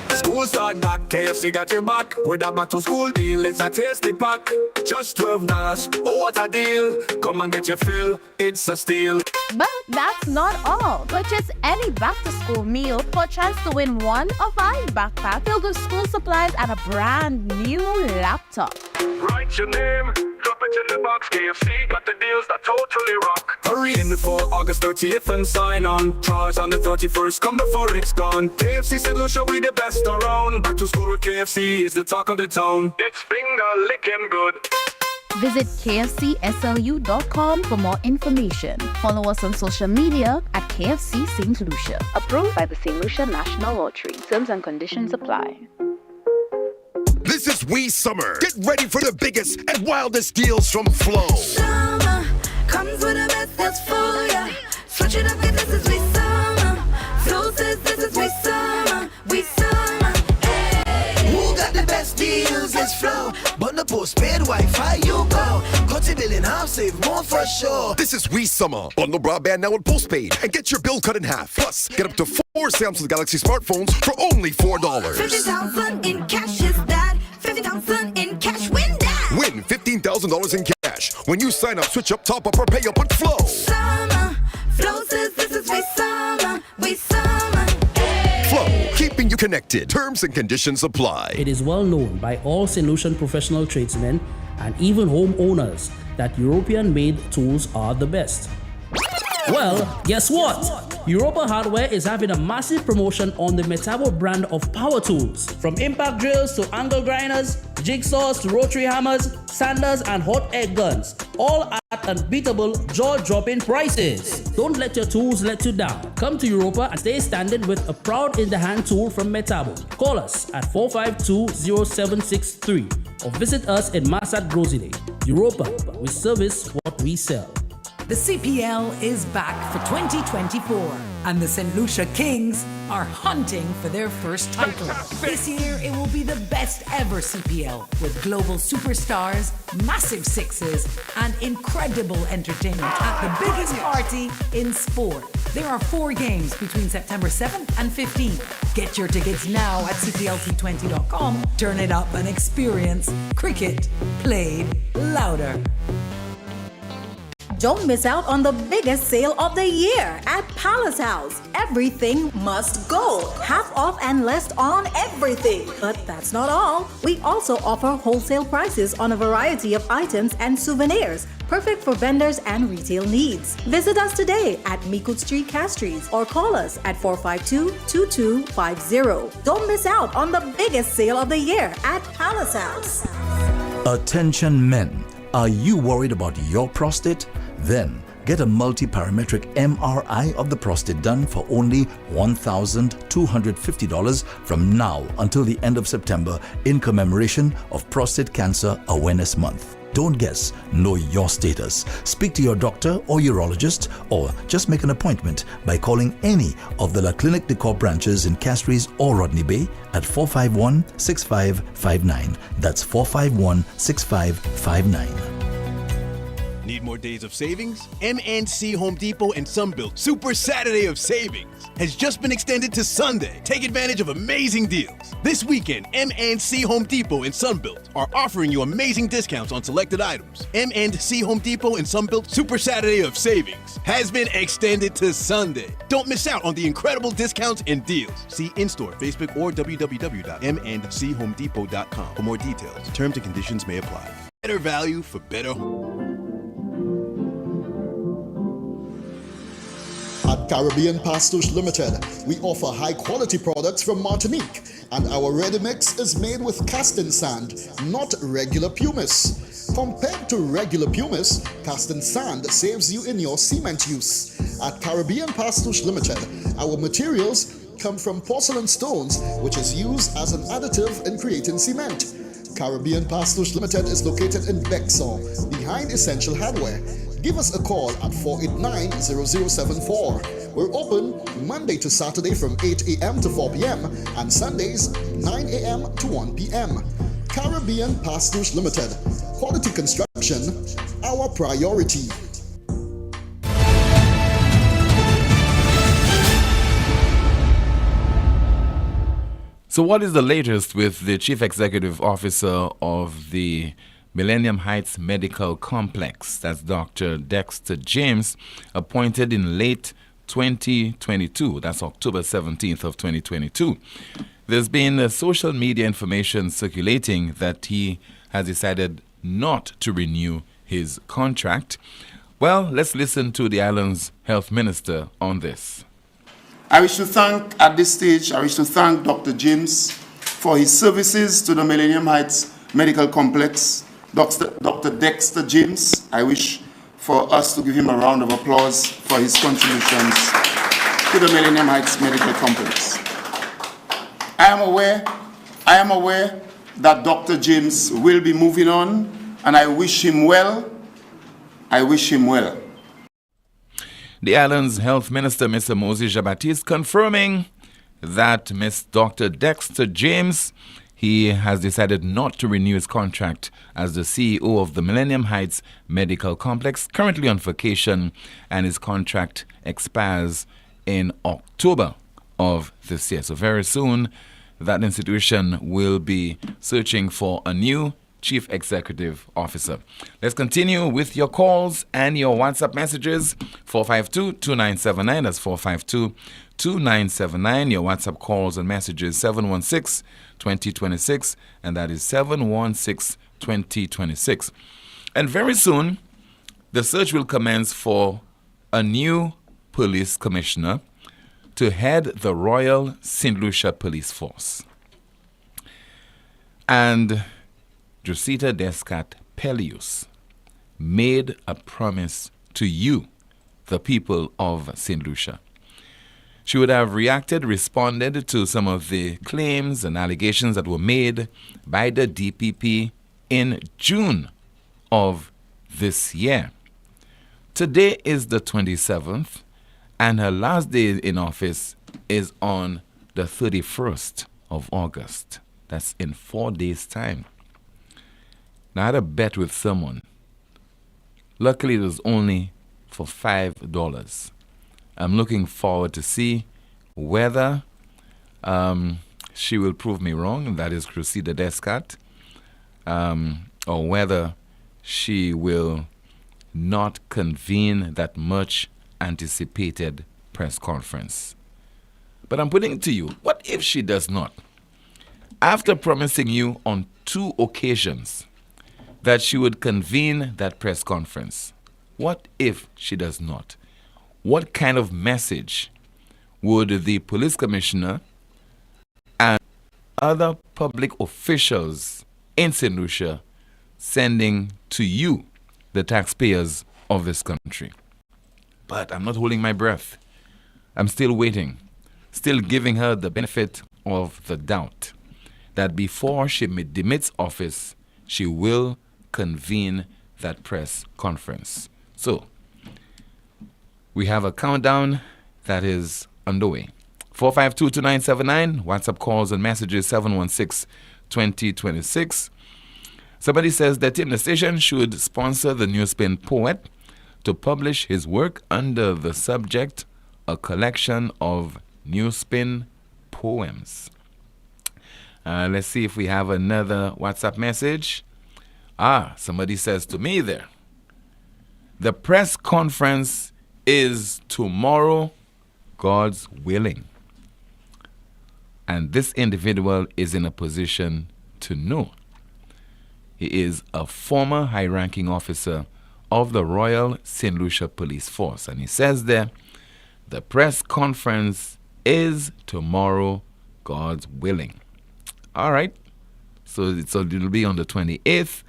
School start back, KFC got your back. With a back to school deal, it's a tasty pack. Just 12 dollars, oh what a deal. Come and get your fill, it's a steal. But that's not all. Purchase any back-to-school meal for a chance to win one of 5 backpacks filled with school supplies and a brand new laptop. Write your name, drop it in the box. KFC got the deals that totally rock. Hurry in before August 30th and sign on. Charge on the 31st, come before it's gone. KFC St. Lucia, we the best around. Back to school with KFC is the talk of the town. It's finger licking good. Visit kfcslu.com for more information. Follow us on social media at KFC St. Lucia. Approved by the St. Lucia National Lottery. Terms and conditions apply. This is We Summer. Get ready for the biggest and wildest deals from Flow. Summer comes with the best deals for ya. Switch it up, this is We Summer. Flow says this is We Summer. We Summer. Hey. Who got the best deals? It's Flow. Bundle postpaid Wi-Fi, you go. Cut your bill in half, save more for sure. This is We Summer. Bundle broadband now with postpaid and get your bill cut in half. Plus, get up to 4 Samsung Galaxy smartphones for only $4. 50,000 in cash is that. 50,000 in cash, win that. Win $15,000 in cash when you sign up, switch up, top up, or pay up with Flow. Summer, Flow says this is We Summer. We Summer. Hey. Flow, keeping you connected. Terms and conditions apply. It is well known by all St. Lucian professional tradesmen and even homeowners that European-made tools are the best. Well, guess what? Europa Hardware is having a massive promotion on the Metabo brand of power tools. From impact drills to angle grinders, jigsaws to rotary hammers, sanders and hot air guns. All at unbeatable, jaw-dropping prices. Don't let your tools let you down. Come to Europa and stay standing with a proud in-the-hand tool from Metabo. Call us at 452-0763 or visit us in Massat Grosine. Europa, we service what we sell. The CPL is back for 2024, and the St. Lucia Kings are hunting for their first title. This year, it will be the best ever CPL, with global superstars, massive sixes, and incredible entertainment at the biggest party in sport. There are 4 games between September 7th and 15th. Get your tickets now at cplt20.com. Turn it up and experience cricket played louder. Don't miss out on the biggest sale of the year at Palace House. Everything must go. Half off and less on everything. But that's not all. We also offer wholesale prices on a variety of items and souvenirs, perfect for vendors and retail needs. Visit us today at Meekut Street, Castries, or call us at 452-2250. Don't miss out on the biggest sale of the year at Palace House. Attention men, are you worried about your prostate? Then get a multi-parametric MRI of the prostate done for only $1,250 from now until the end of September in commemoration of Prostate Cancer Awareness Month. Don't guess, know your status. Speak to your doctor or urologist, or just make an appointment by calling any of the La Clinique de Corps branches in Castries or Rodney Bay at 451-6559. That's 451-6559. Need more days of savings? MNC Home Depot and Sunbelt Super Saturday of Savings has just been extended to Sunday. Take advantage of amazing deals. This weekend, MNC Home Depot and Sunbelt are offering you amazing discounts on selected items. MNC Home Depot and Sunbelt Super Saturday of Savings has been extended to Sunday. Don't miss out on the incredible discounts and deals. See in-store, Facebook, or www.mnchomedepot.com for more details. Terms and conditions may apply. Better value for better home. At Caribbean Pastouche Limited, we offer high-quality products from Martinique, and our ready mix is made with casting sand, not regular pumice. Compared to regular pumice, casting sand saves you in your cement use. At Caribbean Pastouche Limited, our materials come from porcelain stones, which is used as an additive in creating cement. Caribbean Pastouche Limited is located in Bexar, behind Essential Hardware. Give us a call at 489-0074. We're open Monday to Saturday from 8 a.m. to 4 p.m. and Sundays 9 a.m. to 1 p.m. Caribbean Pastouche Limited. Quality construction, our priority. So what is the latest with the Chief Executive Officer of the Millennium Heights Medical Complex? That's Dr. Dexter James, appointed in late 2022. That's October 17th of 2022. There's been social media information circulating that he has decided not to renew his contract. Well, let's listen to the island's health minister on this. I wish to thank, at this stage, Dr. James for his services to the Millennium Heights Medical Complex. Dr. Dexter James, I wish for us to give him a round of applause for his contributions to the Millennium Heights Medical Complex. I am aware that Dr. James will be moving on, and I wish him well. The island's health minister, Mr. Moses Jabatis, confirming that Dr. Dexter James, he has decided not to renew his contract as the CEO of the Millennium Heights Medical Complex, currently on vacation, and his contract expires in October of this year. So very soon, that institution will be searching for a new Chief Executive Officer. Let's continue with your calls and your WhatsApp messages. 452-2979. That's 452-2979. Your WhatsApp calls and messages 716-2026, and that is 716-2026. And very soon, the search will commence for a new police commissioner to head the Royal St. Lucia Police Force. And Josita Descat Pelius made a promise to you, the people of St. Lucia. She would have responded to some of the claims and allegations that were made by the DPP in June of this year. Today is the 27th, and her last day in office is on the 31st of August. That's in 4 days' time. Now, I had a bet with someone. Luckily, it was only for $5. I'm looking forward to see whether she will prove me wrong, and that is Cressida Descat, or whether she will not convene that much anticipated press conference. But I'm putting it to you, what if she does not? After promising you on 2 occasions that she would convene that press conference, what if she does not? What kind of message would the police commissioner and other public officials in St. Lucia sending to you, the taxpayers of this country? But I'm not holding my breath. I'm still waiting, still giving her the benefit of the doubt that before she demits office, she will convene that press conference. So, we have a countdown that is underway. 452-2979, WhatsApp calls and messages 716-2026. Somebody says that the station should sponsor the NewsSpin poet to publish his work under the subject, a collection of NewsSpin poems. Let's see if we have another WhatsApp message. Somebody says to me there, the press conference is tomorrow, God's willing. And this individual is in a position to know. He is a former high-ranking officer of the Royal St. Lucia Police Force. And he says there, the press conference is tomorrow, God's willing. All right. So it'll be on the 28th,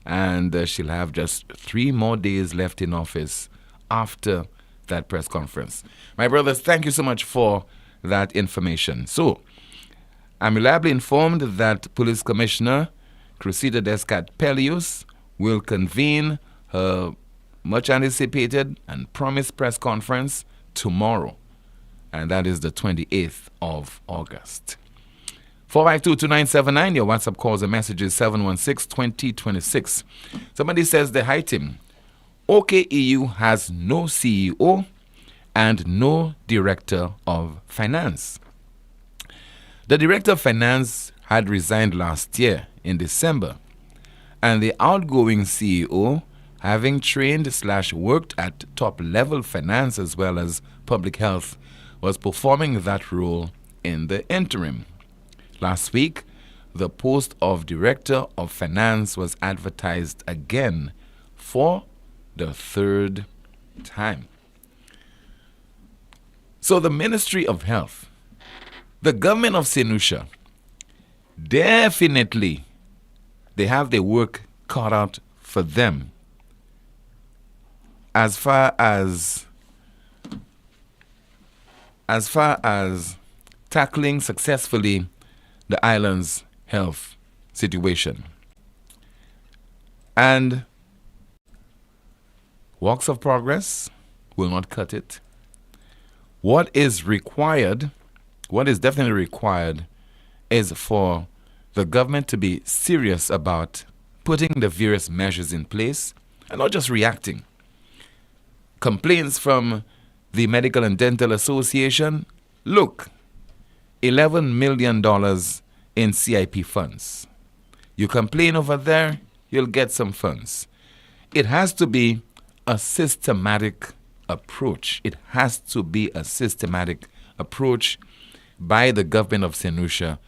and she'll have just 3 more days left in office after that press conference. My brothers, thank you so much for that information. So, I'm reliably informed that Police Commissioner Cressida Descat-Pellius will convene her much anticipated and promised press conference tomorrow, and that is the 28th of August. 452-2979, your WhatsApp calls and messages 716-2026. Somebody says the hi team, OKEU has no CEO and no Director of Finance. The Director of Finance had resigned last year in December, and the outgoing CEO, having trained/worked at top-level finance as well as public health, was performing that role in the interim. Last week, the post of Director of Finance was advertised again for the 3rd time. So the Ministry of Health, the government of St. Lucia, definitely they have their work cut out for them as far as tackling successfully the island's health situation. And walks of progress will not cut it. What is definitely required is for the government to be serious about putting the various measures in place and not just reacting. Complaints from the Medical and Dental Association, look, $11 million in CIP funds. You complain over there, you'll get some funds. It has to be a systematic approach. It has to be a systematic approach by the government of St. Lucia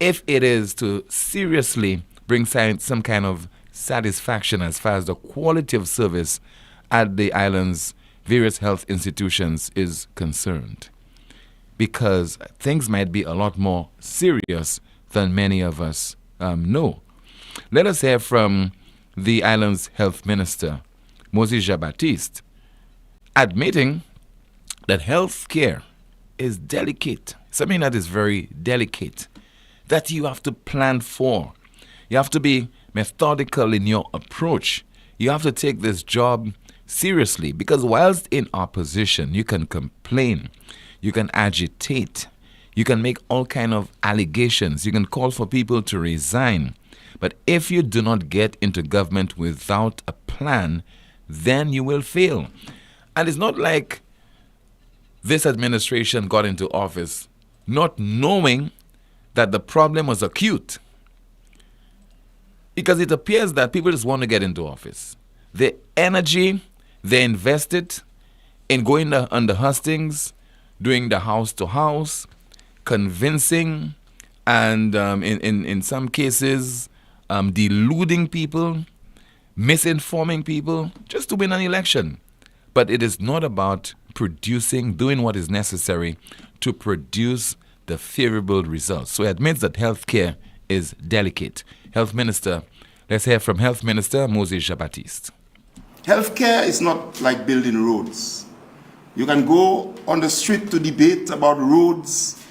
if it is to seriously bring some kind of satisfaction as far as the quality of service at the island's various health institutions is concerned. Because things might be a lot more serious than many of us know. Let us hear from the island's health minister, Moses Jean-Baptiste, admitting that health care is delicate, something that is very delicate, that you have to plan for. You have to be methodical in your approach. You have to take this job seriously, because whilst in opposition, you can complain, you can agitate, you can make all kind of allegations, you can call for people to resign. But if you do not get into government without a plan, then you will fail. And it's not like this administration got into office not knowing that the problem was acute. Because it appears that people just want to get into office. The energy they invested in going on the hustings, doing the house-to-house, convincing, and in some cases, deluding people, misinforming people, just to win an election. But it is not about doing what is necessary to produce the favorable results. So it admits that healthcare is delicate. Health Minister, let's hear from Health Minister Moses Jean-Baptiste. Healthcare is not like building roads. You can go on the street to debate about roads.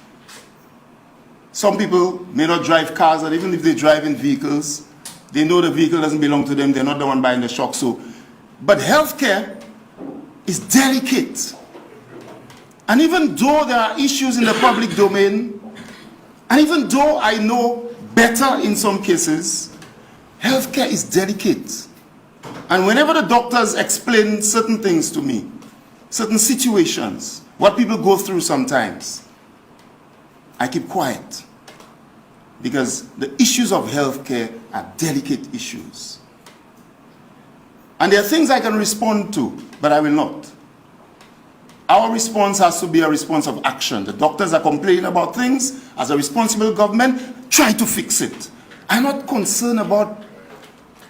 Some people may not drive cars, and even if they drive in vehicles, they know the vehicle doesn't belong to them. They're not the one buying the shock. But healthcare is delicate. And even though there are issues in the public domain, and even though I know better in some cases, Healthcare is delicate. And whenever the doctors explain certain things to me, certain situations, what people go through sometimes, I keep quiet. Because the issues of healthcare are delicate issues. And there are things I can respond to, but I will not. Our response has to be a response of action. The doctors are complaining about things. As a responsible government, try to fix it. I'm not concerned about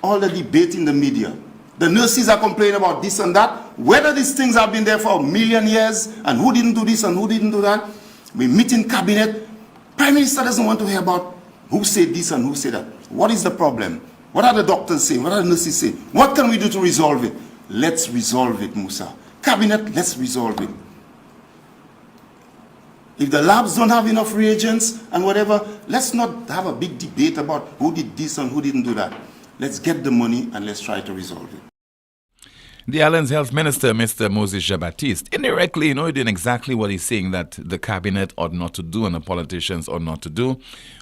all the debate in the media. The nurses are complaining about this and that. Whether these things have been there for a million years, and who didn't do this and who didn't do that. We meet in cabinet. Prime Minister doesn't want to hear about who said this and who said that. What is the problem? What are the doctors saying? What are the nurses saying? What can we do to resolve it? Let's resolve it, Musa. Cabinet, let's resolve it. If the labs don't have enough reagents and whatever, let's not have a big debate about who did this and who didn't do that. Let's get the money and let's try to resolve it. The island's health minister, Mr. Moses Jean-Baptiste, indirectly, doing exactly what he's saying that the cabinet ought not to do and the politicians ought not to do,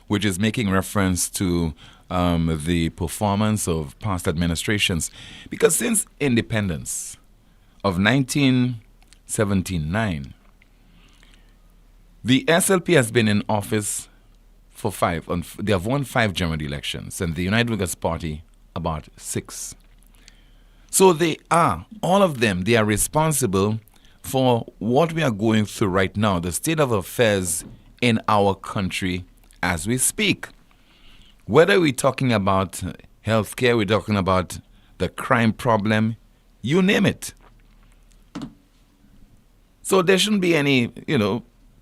which is making reference to the performance of past administrations. Because since independence of 1979, the SLP has been in office for they have won 5 general elections, and the United Workers' Party about 6. So all of them, they are responsible for what we are going through right now, the state of affairs in our country as we speak. Whether we're talking about healthcare, we're talking about the crime problem, you name it. So there shouldn't be any,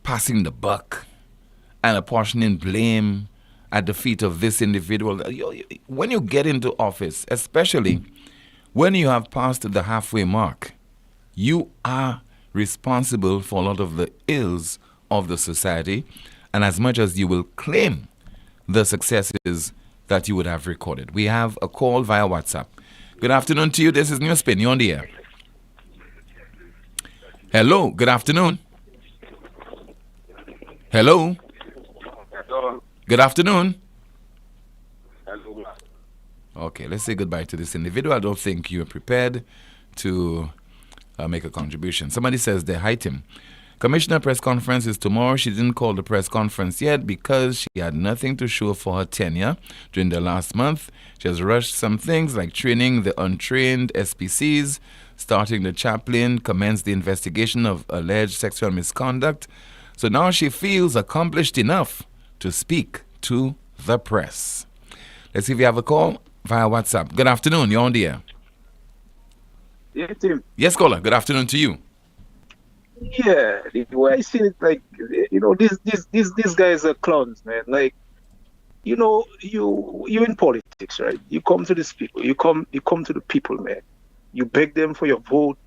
passing the buck and apportioning blame at the feet of this individual. When you get into office, especially when you have passed the halfway mark, you are responsible for a lot of the ills of the society, and as much as you will claim the successes that you would have recorded. We have a call via WhatsApp. Good afternoon to you. This is NewsSpin. You're on the air. Hello. Good afternoon. Hello. Hello. Good afternoon. Hello. Okay, let's say goodbye to this individual. I don't think you're prepared to make a contribution. Somebody says they hide him. Commissioner press conference is tomorrow. She didn't call the press conference yet because she had nothing to show for her tenure during the last month. She has rushed some things like training the untrained SPCs, starting the chaplain, commenced the investigation of alleged sexual misconduct. So now she feels accomplished enough to speak to the press. Let's see if you have a call via WhatsApp. Good afternoon. You're on the air. Yeah, Tim. Yes, caller. Good afternoon to you. Yeah, the way I see it, like, these guys are clowns, man. Like, you in politics, right? You come to these people. You come to the people, man. You beg them for your vote.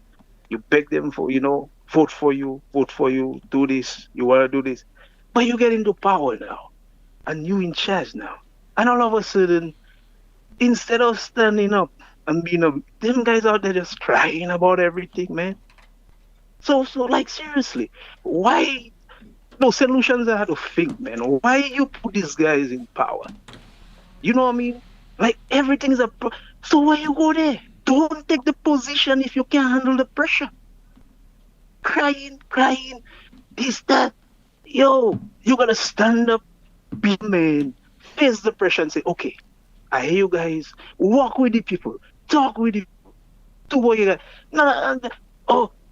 You beg them for, vote for you, do this. You want to do this, but you get into power now, and you in charge now, and all of a sudden, instead of standing up and being them guys out there just crying about everything, man. So like, seriously, why? No solutions I had to think, man. Why you put these guys in power? You know what I mean? Like, everything's so why you go there? Don't take the position if you can't handle the pressure. Crying, this, that. Yo, you gotta stand up, be a man, face the pressure and say, okay, I hear you guys. Walk with the people, talk with the people, do what you got.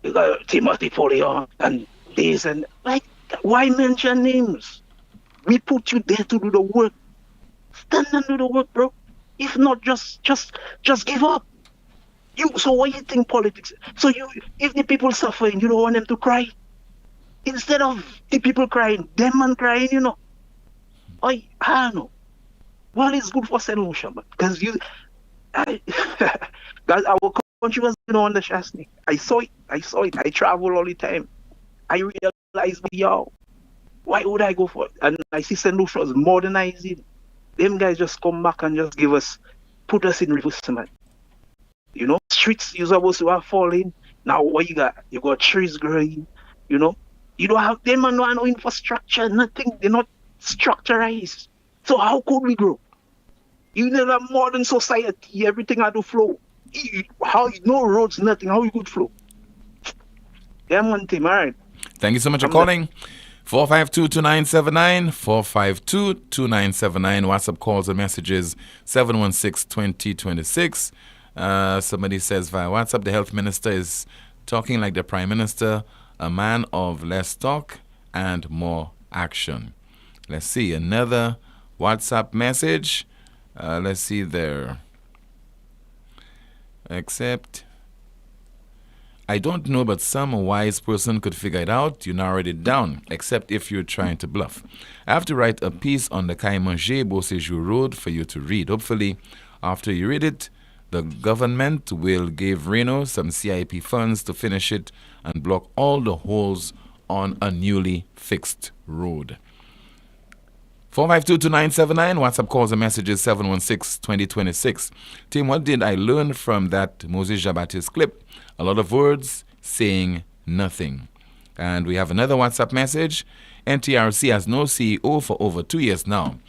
You got Timothy Poleon and this and like, why mention names? We put you there to do the work. Stand and do the work, bro. If not, just give up. So what you think politics? So if the people suffering, you don't want them to cry. Instead of the people crying, them man crying, I don't know. Well, it's good for solution, but because our country was on the Shasney. I saw it. I travel all the time. I realized, why would I go for it? And I see St. Lucia was modernizing. Them guys just come back and just put us in reverse, man. Streets you're supposed to have falling. Now what you got? You got trees growing. You don't have them and no infrastructure, nothing. They're not structurized. So how could we grow? You know, a modern society, everything had to flow. How no roads, nothing. How you could flow? Yeah, man, Tim. All right. Thank you so much for calling. 452-2979, 452-2979. WhatsApp calls and messages 716-2026. Somebody says via WhatsApp, the health minister is talking like the prime minister, a man of less talk and more action. Let's see, another WhatsApp message. Let's see there. Except, I don't know, but some wise person could figure it out. You narrowed it down, except if you're trying to bluff. I have to write a piece on the Kaimanger-Beauséjour Road for you to read. Hopefully, after you read it, the government will give Reno some CIP funds to finish it and block all the holes on a newly fixed road. 452-2979, WhatsApp calls and messages 716-2026. Tim, what did I learn from that Moses Jabatis clip? A lot of words saying nothing. And we have another WhatsApp message. NTRC has no CEO for over 2 years now.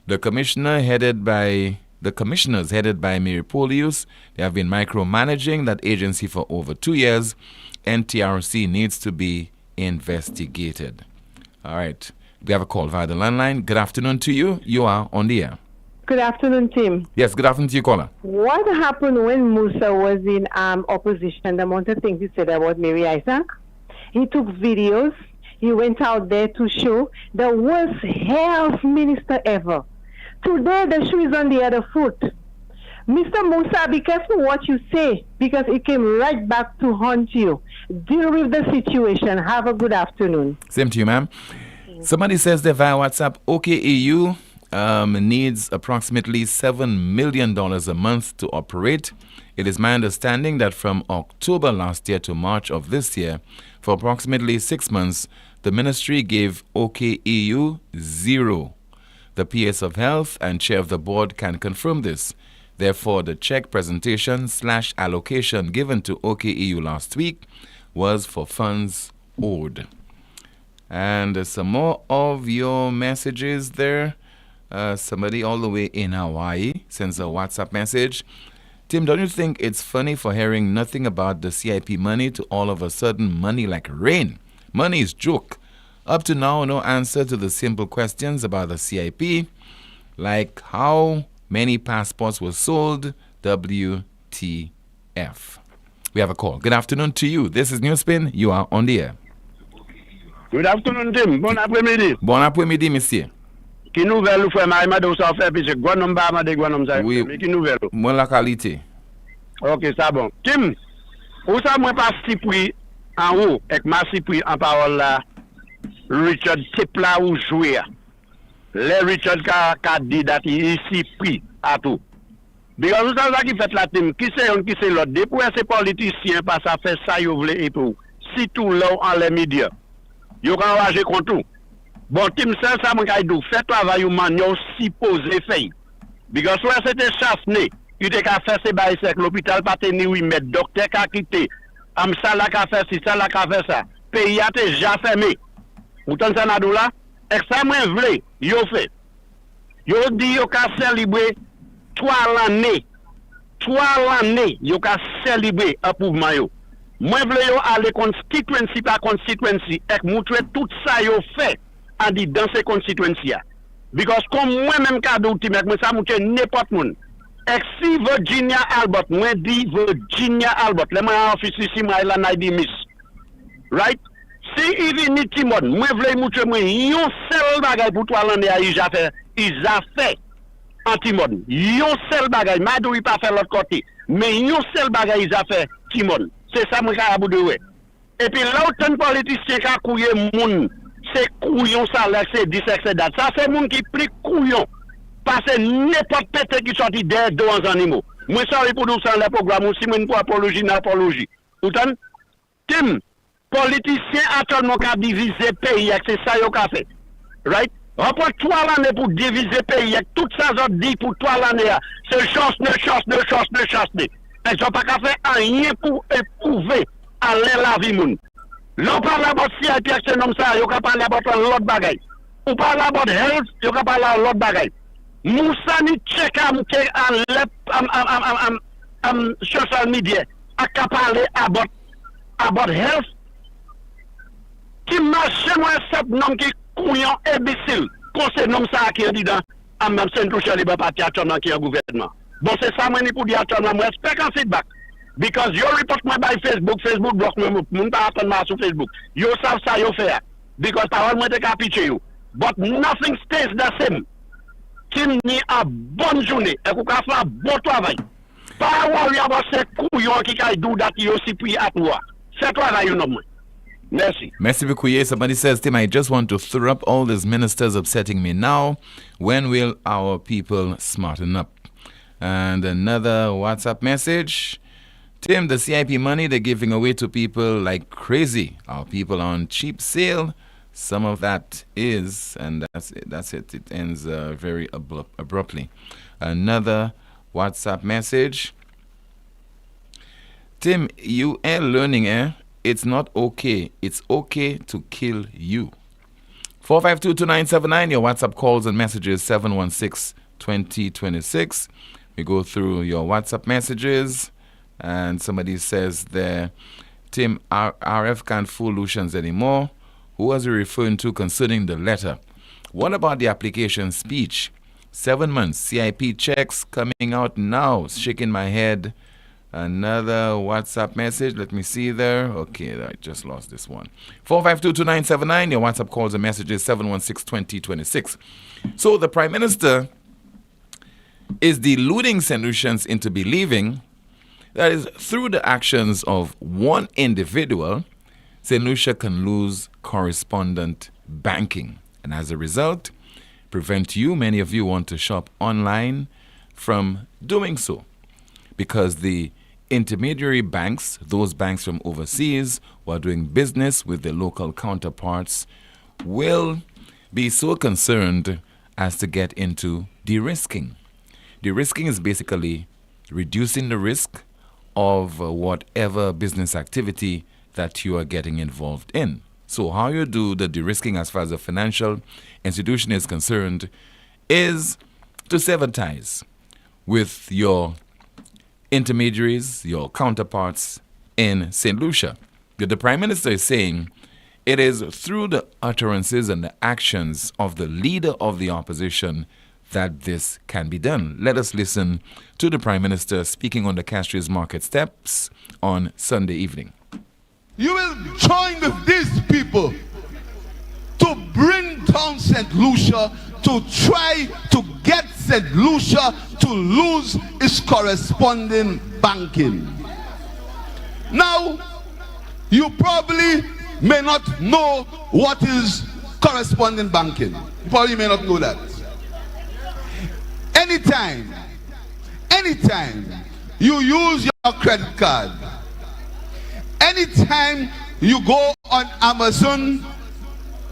The commissioners headed by Mary Poleon, they have been micromanaging that agency for over 2 years. NTRC needs to be investigated. All right. We have a call via the landline. Good afternoon to you. You are on the air. Good afternoon, Tim. Yes, good afternoon to you, caller. What happened when Musa was in opposition? The amount of things he said about Mary Isaac. He took videos. He went out there to show the worst health minister ever. Today, the shoe is on the other foot. Mr. Musa, be careful what you say because it came right back to haunt you. Deal with the situation. Have a good afternoon. Same to you, ma'am. Somebody says that via WhatsApp, OKEU needs approximately $7 million a month to operate. It is my understanding that from October last year to March of this year, for approximately 6 months, the ministry gave OKEU zero. The PS of Health and chair of the board can confirm this. Therefore, the check presentation / allocation given to OKEU last week was for funds owed. And some more of your messages there. Somebody all the way in Hawaii sends a WhatsApp message. Tim, don't you think it's funny for hearing nothing about the CIP money to all of a sudden money like rain? Money is joke. Up to now, no answer to the simple questions about the CIP, like how many passports were sold, WTF. We have a call. Good afternoon to you. This is NewsSpin. You are on the air. Good afternoon, Tim. Bon après-midi. Bon après-midi, monsieur. Qui nouvelle ou frère Maïma de ça fait puis c'est gros nombre ma de gros nombre ça. Oui. Mais qui nouvelle? Moi la qualité. OK, ça bon. Tim, où ça moi pas si pris en haut avec ma si pris en parole là Richard Tipla ou jouer. Les Richard ka dit that ici pris à tout. Because vous savez qui fait la Tim, qui c'est l'autre depuis ces politiciens pas ça fait ça yo vle et pour. Si tout là en les médias. Yo kan waje contre tout. Bon, Tim, ça m'a dit, fait travail ou man, yo si posé fait. Because soit c'était chasse-né, il te ka fait ces bails avec l'hôpital, pas tenir oui, mais docteur ka quitté. Am ça la ka fait si ça la ka fait ça. Pays a te déjà fermé. Autant ça n'a là, extrêmement vrai, yo fait. Yo dit yo ka célébrer 3 l'année. 3 l'année, yo ka célébrer approuvement yo. Moi vle yo aller constituency par constituency et montrer tout ça yo fait en dit dans ces constituency a. Because comme moi même cadeau ti moi ça montre n'importe monde. Et si Virginia Albert moi dit Virginia Albert le moi office ici moi la na di miss. Right? Si even ni Timon moi vle montrer moi yon seul bagay pour toi l'année a il a fait anti-Timon. Yon seul bagay madou il pas faire l'autre côté. Mais yon seul bagay il a fait Timon. C'est ça moi ka abou de ouais. Et puis là autant politicien ka couiller moun, c'est couillon ça là c'est 10 etc. Ça c'est moun qui plus couillon. Parce que n'importe pété qui sorti des deux animaux. Moi ça pour nous ça le programme aussi moi pour apologie n'apologie. Autant Tim politicien actuellement ka diviser pays c'est ça yo ka fait. Right? Après 3 l'année pour diviser pays avec tout ça autres dit pour 3 l'année c'est chance. Ils n'ont pas qu'à faire rien pour éprouver à la vie moun. L'on parle about CIP action comme ça, ils n'ont pas parlé about l'autre bagaille. On parle about health, ils n'ont pas parlé l'autre bagaille. Moussa ni check an lep social media a ka pale about health. Ki marche mwen sep nom ki kouyon imbécile. Conseil nom ça qui dit dans en même Saint-Lucia Libre Parti actuellement qui est gouvernement. Bon c'est ça moi ni pour dire actuellement moi respect en feedback. Because you report me by Facebook block me moun pas attendre moi sur Facebook. You savent ça you faire. Because parole moi te capture you. But nothing stays the same. Kim ni a bonne journée et qu'on fa un bon travail. Pas worry about ces couillons qui can do that you aussi puis à toi. C'est travail you non. Merci. Merci beaucoup. Yes, somebody says, Tim, I just want to throw up all these ministers upsetting me now. When will our people smarten up? And another WhatsApp message. Tim, the CIP money they're giving away to people like crazy. Our people are on cheap sale. Some of that is, and that's it. It ends very abruptly. Another WhatsApp message. Tim, you are learning, eh? It's not okay. It's okay to kill you. 4522979, your WhatsApp calls and messages, 716-2026. We go through your WhatsApp messages, and somebody says there, Tim, RF can't fool Lucians anymore. Who was he referring to concerning the letter? What about the application speech? 7 months, CIP checks coming out now. Shaking my head. Another WhatsApp message. Let me see there. Okay, I just lost this one. 4522979. Your WhatsApp calls and messages 716-2026. So the Prime Minister is deluding St. Lucians into believing that is through the actions of one individual, St. Lucia can lose correspondent banking. And as a result, prevent you, many of you want to shop online, from doing so. Because the intermediary banks, those banks from overseas who are doing business with their local counterparts, will be so concerned as to get into de-risking. De-risking is basically reducing the risk of whatever business activity that you are getting involved in. So how you do the de-risking as far as a financial institution is concerned is to sever ties with your intermediaries, your counterparts in St. Lucia. The Prime Minister is saying it is through the utterances and the actions of the leader of the opposition that this can be done. Let us listen to the Prime Minister speaking on the Castries Market steps on Sunday evening. You will join with these people to bring down St. Lucia, to try to get St. Lucia to lose its corresponding banking. Now, you probably may not know what is corresponding banking. You probably may not know that. Anytime you use your credit card, anytime you go on Amazon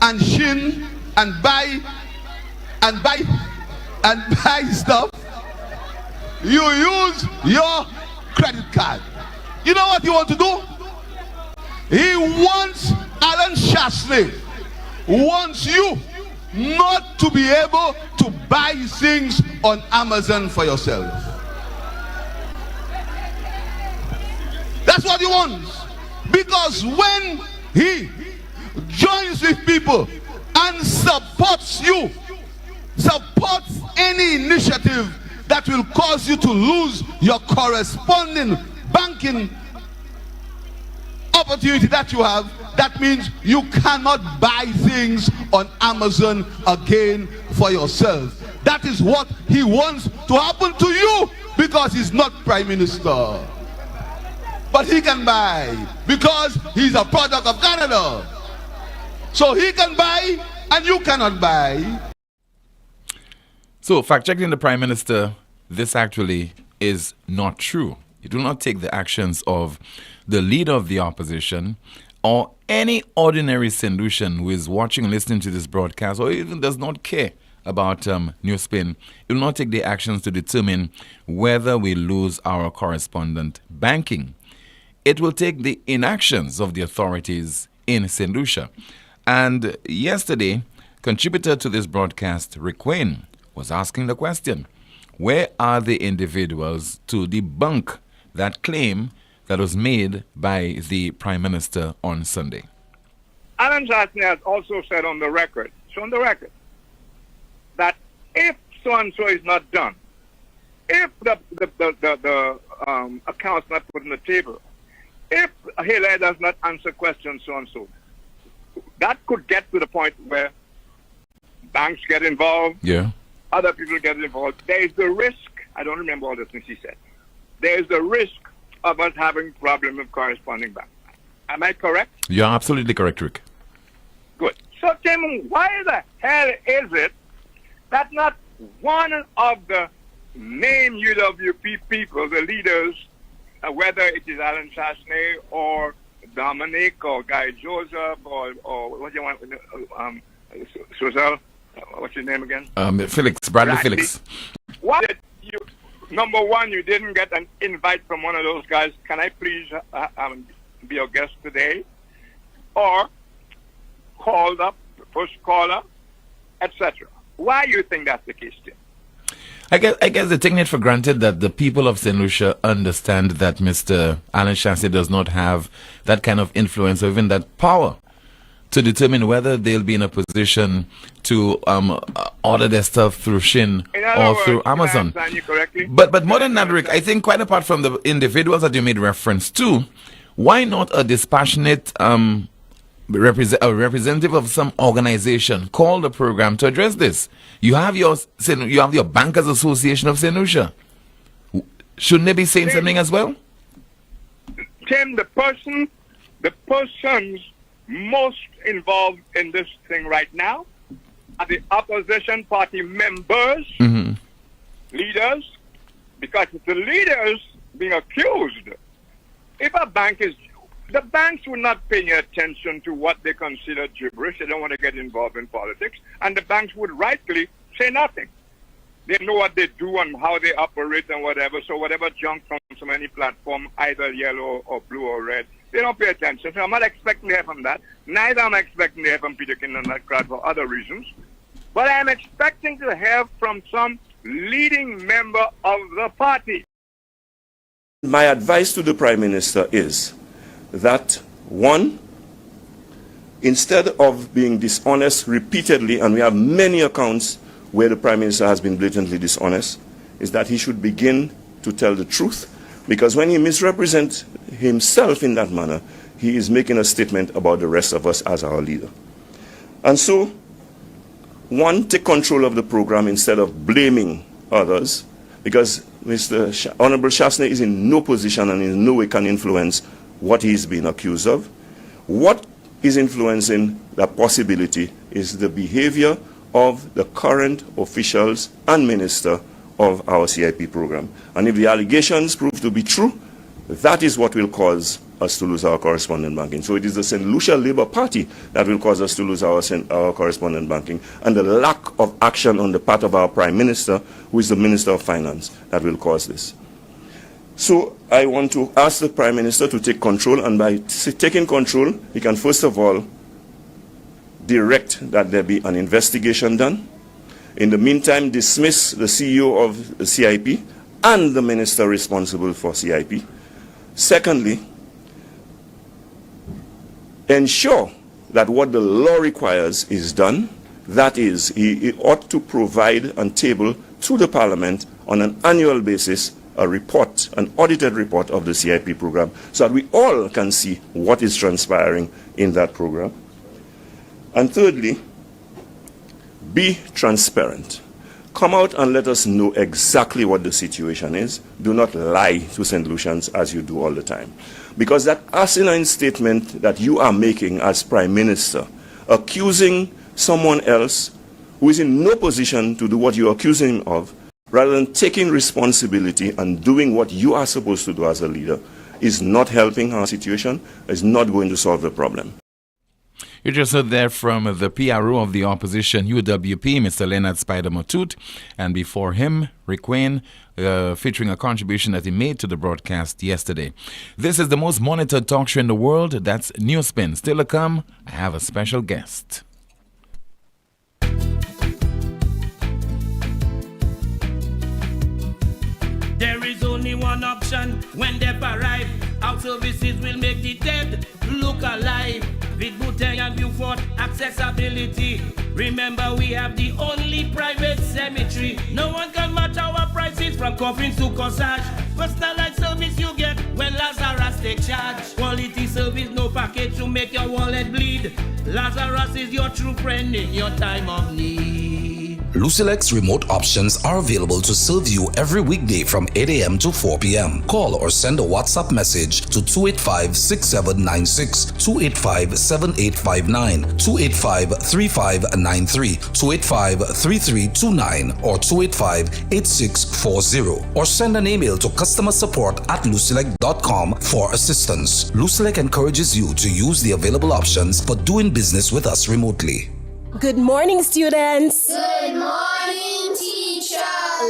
and Shein and buy stuff, you use your credit card. You know what you want to do? He wants, Alan Shasley wants you not to be able to buy things on Amazon for yourself. That's what he wants. Because when he joins with people and supports you, supports any initiative that will cause you to lose your corresponding banking opportunity that you have, that means you cannot buy things on Amazon again for yourself. That is what he wants to happen to you, because he's not Prime Minister. But he can buy because he's a product of Canada. So he can buy and you cannot buy. So, fact-checking the Prime Minister, this actually is not true. You do not take the actions of the leader of the opposition or any ordinary St. Lucian who is watching and listening to this broadcast or even does not care about NewsSpin. It will not take the actions to determine whether we lose our correspondent banking. It will take the inactions of the authorities in St. Lucia. And yesterday, contributor to this broadcast, Rick Wayne, was asking the question, where are the individuals to debunk that claim that was made by the Prime Minister on Sunday? Alan Jasny has also said on the record, that if so-and-so is not done, if the account's not put on the table, if Hilaire does not answer questions so-and-so, that could get to the point where banks get involved, other people get involved. There is the risk, I don't remember all the things he said, there is the risk of us having problems with corresponding banks. Am I correct? You're absolutely correct, Rick. Good. So, Tim, why the hell is it that not one of the main UWP people, the leaders, whether it is Alan Chasney or Dominic or Guy Joseph or what do you want, Suzel, what's your name again? Bradley Felix. Why did you, number one, you didn't get an invite from one of those guys? Can I please be your guest today? Or called up, first caller, etc. Why do you think that's the case, Tim? I guess they're taking it for granted that the people of St. Lucia understand that Mr. Alan Chasney does not have that kind of influence or even that power to determine whether they'll be in a position to order their stuff through Shin or through Amazon. Can I understand you correctly? But more than that, Rick, I think quite apart from the individuals that you made reference to, why not a dispassionate representative of some organization call the program to address this? You have your Bankers Association of St. Lucia. Shouldn't they be saying something as well? Tim, the persons most involved in this thing right now are the opposition party members, leaders, because it's the leaders being accused. If a bank is, the banks will not pay attention to what they consider gibberish. They don't want to get involved in politics. And the banks would rightly say nothing. They know what they do and how they operate and whatever. So whatever junk comes from any platform, either yellow or blue or red, they don't pay attention. So I'm not expecting to hear from that. Neither am I expecting to hear from Peter King and that crowd for other reasons. But I'm expecting to hear from some leading member of the party. My advice to the Prime Minister is that, one, instead of being dishonest repeatedly, and we have many accounts where the Prime Minister has been blatantly dishonest, is that he should begin to tell the truth, because when he misrepresents himself in that manner, he is making a statement about the rest of us as our leader. And so, one, take control of the program instead of blaming others, because Mr. Honorable Chasney is in no position and in no way can influence what he is being accused of. What is influencing that possibility is the behavior of the current officials and minister of our CIP program. And if the allegations prove to be true, that is what will cause us to lose our correspondent banking. So it is the St. Lucia Labour Party that will cause us to lose our correspondent banking, and the lack of action on the part of our Prime Minister, who is the Minister of Finance, that will cause this. So I want to ask the Prime Minister to take control, and by taking control, he can first of all direct that there be an investigation done. In the meantime, dismiss the CEO of the CIP and the minister responsible for CIP. Secondly, ensure that what the law requires is done. That is, he ought to provide and table to the Parliament on an annual basis a report, an audited report of the CIP program, so that we all can see what is transpiring in that program. And thirdly, be transparent. Come out and let us know exactly what the situation is. Do not lie to St. Lucians as you do all the time. Because that asinine statement that you are making as Prime Minister, accusing someone else who is in no position to do what you're accusing him of, rather than taking responsibility and doing what you are supposed to do as a leader, is not helping our situation, is not going to solve the problem. You just heard there from the PRO of the opposition, UWP, Mr. Leonard Spider Matute, and before him, Rick Wayne, featuring a contribution that he made to the broadcast yesterday. This is the most monitored talk show in the world. That's NewsSpin. Still to come, I have a special guest. man when they arrive. Our services will make the dead look alive. With Buteng and Beaufort accessibility. Remember, we have the only private cemetery. No one can match our prices from coffins to corsage. Personalized service you get when Lazarus take charge. Quality service, no package to make your wallet bleed. Lazarus is your true friend in your time of need. Lucilex remote options are available to serve you every weekday from 8 a.m. to 4 p.m. Call or send a WhatsApp message to 285-6796, 285-7859, 285-3593, 285-3329, or 285-8640. Or send an email to customersupport@lucilec.com for assistance. Lucilec encourages you to use the available options for doing business with us remotely. Good morning, students. Good morning, teacher.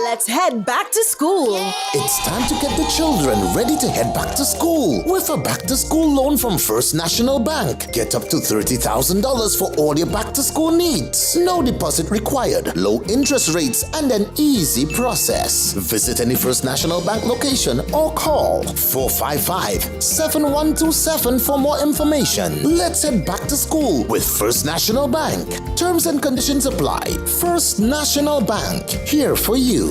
Let's head back to school. It's time to get the children ready to head back to school with a back-to-school loan from First National Bank. Get up to $30,000 for all your back-to-school needs. No deposit required, low interest rates, and an easy process. Visit any First National Bank location or call 455-7127 for more information. Let's head back to school with First National Bank. Terms and conditions apply. First National Bank, here for you.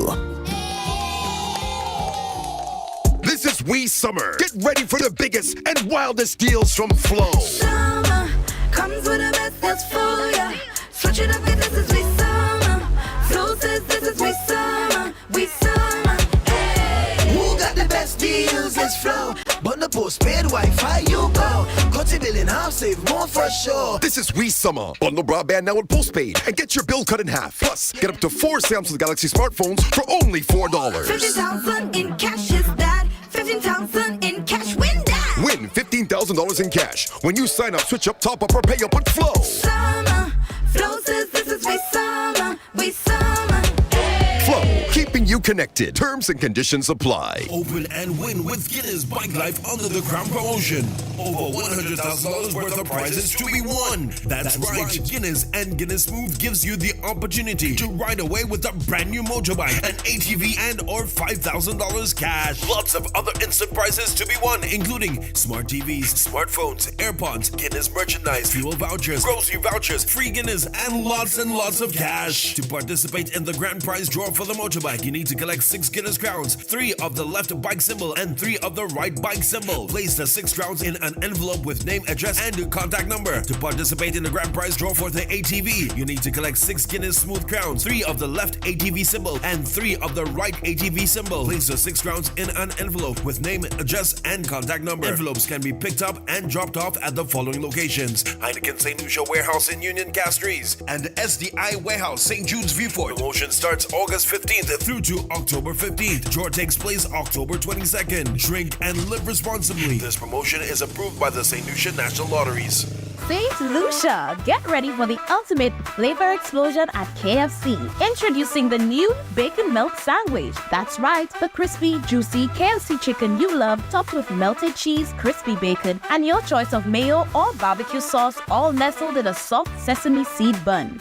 This is We Summer. Get ready for the biggest and wildest deals from Flow. Summer comes with the best deals for ya. Switch it up, and this is We Summer. Flow says this is We Summer. We Summer. Hey. Who got the best deals? It's Flow. Bundle postpaid Wi-Fi, you go. Cut your bill in half, save more for sure. This is We Summer. Bundle broadband now with postpaid and get your bill cut in half. Plus, get up to 4 Samsung Galaxy smartphones for only $4. 15,000 in cash is that. 15,000 in cash, win that. Win $15,000 in cash when you sign up, switch up, top up, or pay up with Flow. Summer, Flow says this is We Summer. We Summer. Flow, keeping you connected. Terms and conditions apply. Open and win with Guinness Bike Life under the Crown promotion. Over $100,000 worth of prizes to be won. That's right. Guinness and Guinness Smooth gives you the opportunity to ride away with a brand new motorbike, an ATV, and or $5,000 cash. Lots of other instant prizes to be won, including smart TVs, smartphones, AirPods, Guinness merchandise, fuel vouchers, grocery vouchers, free Guinness, and lots of cash. To participate in the grand prize draw for the motorbike, you need to collect 6 Guinness crowns, 3 of the left bike symbol and 3 of the right bike symbol. Place the 6 crowns in an envelope with name, address, and contact number. To participate in the grand prize draw for the ATV, you need to collect 6 Guinness Smooth crowns, 3 of the left ATV symbol and 3 of the right ATV symbol. Place the 6 crowns in an envelope with name, address, and contact number. Envelopes can be picked up and dropped off at the following locations: Heineken St. Lucia Warehouse in Union Castries and SDI Warehouse, St. Jude's Viewport. Promotion starts August 15th through to October 15th. Draw takes place October 22nd. Drink and live responsibly. This promotion is approved by the St. Lucia National Lotteries. St. Lucia, get ready for the ultimate flavor explosion at KFC. Introducing the new Bacon Melt Sandwich. That's right, the crispy, juicy KFC chicken you love, topped with melted cheese, crispy bacon, and your choice of mayo or barbecue sauce, all nestled in a soft sesame seed bun.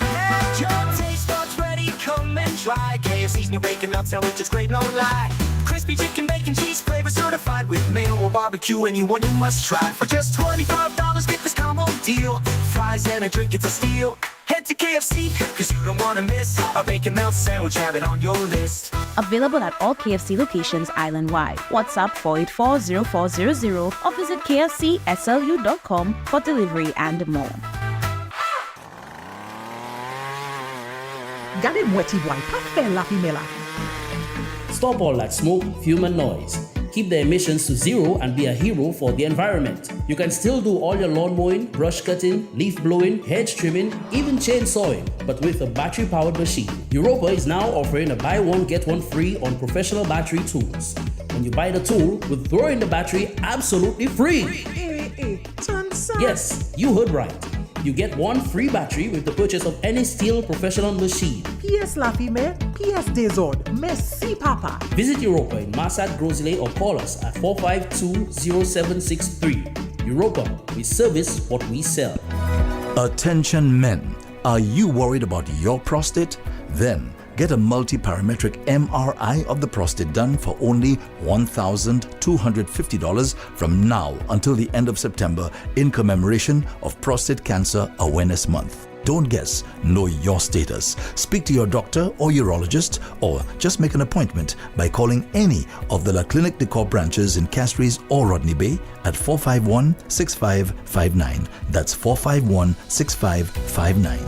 Your taste buds ready, come and try. KFC's new Bacon Melt Sandwich is great, no lie. Crispy chicken, bacon, cheese flavor certified with mayo or barbecue. Anyone you must try. For just $25, get this combo deal. Fries and a drink, it's a steal. Head to KFC, cause you don't wanna miss a Bacon Melt Sandwich, have it on your list. Available at all KFC locations island-wide. WhatsApp 484-0400 or visit kfcslu.com for delivery and more. Gade mweti boy, pa fe la femela. Stop all that smoke, fume, and noise. Keep the emissions to zero and be a hero for the environment. You can still do all your lawn mowing, brush cutting, leaf blowing, hedge trimming, even chainsawing, but with a battery-powered machine. Europa is now offering a buy one, get one free on professional battery tools. When you buy the tool, we'll throw in the battery absolutely free. Yes, you heard right. You get one free battery with the purchase of any steel professional machine. PS la fime, PS desord. Merci papa. Visit Europa in Massad, Grosley, or call us at 452-0763. Europa, we service what we sell. Attention men, are you worried about your prostate? Then Get a multi-parametric MRI of the prostate done for only $1,250 from now until the end of September in commemoration of Prostate Cancer Awareness Month. Don't guess, know your status. Speak to your doctor or urologist, or just make an appointment by calling any of the La Clinique de Corps branches in Castries or Rodney Bay at 451-6559. That's 451-6559.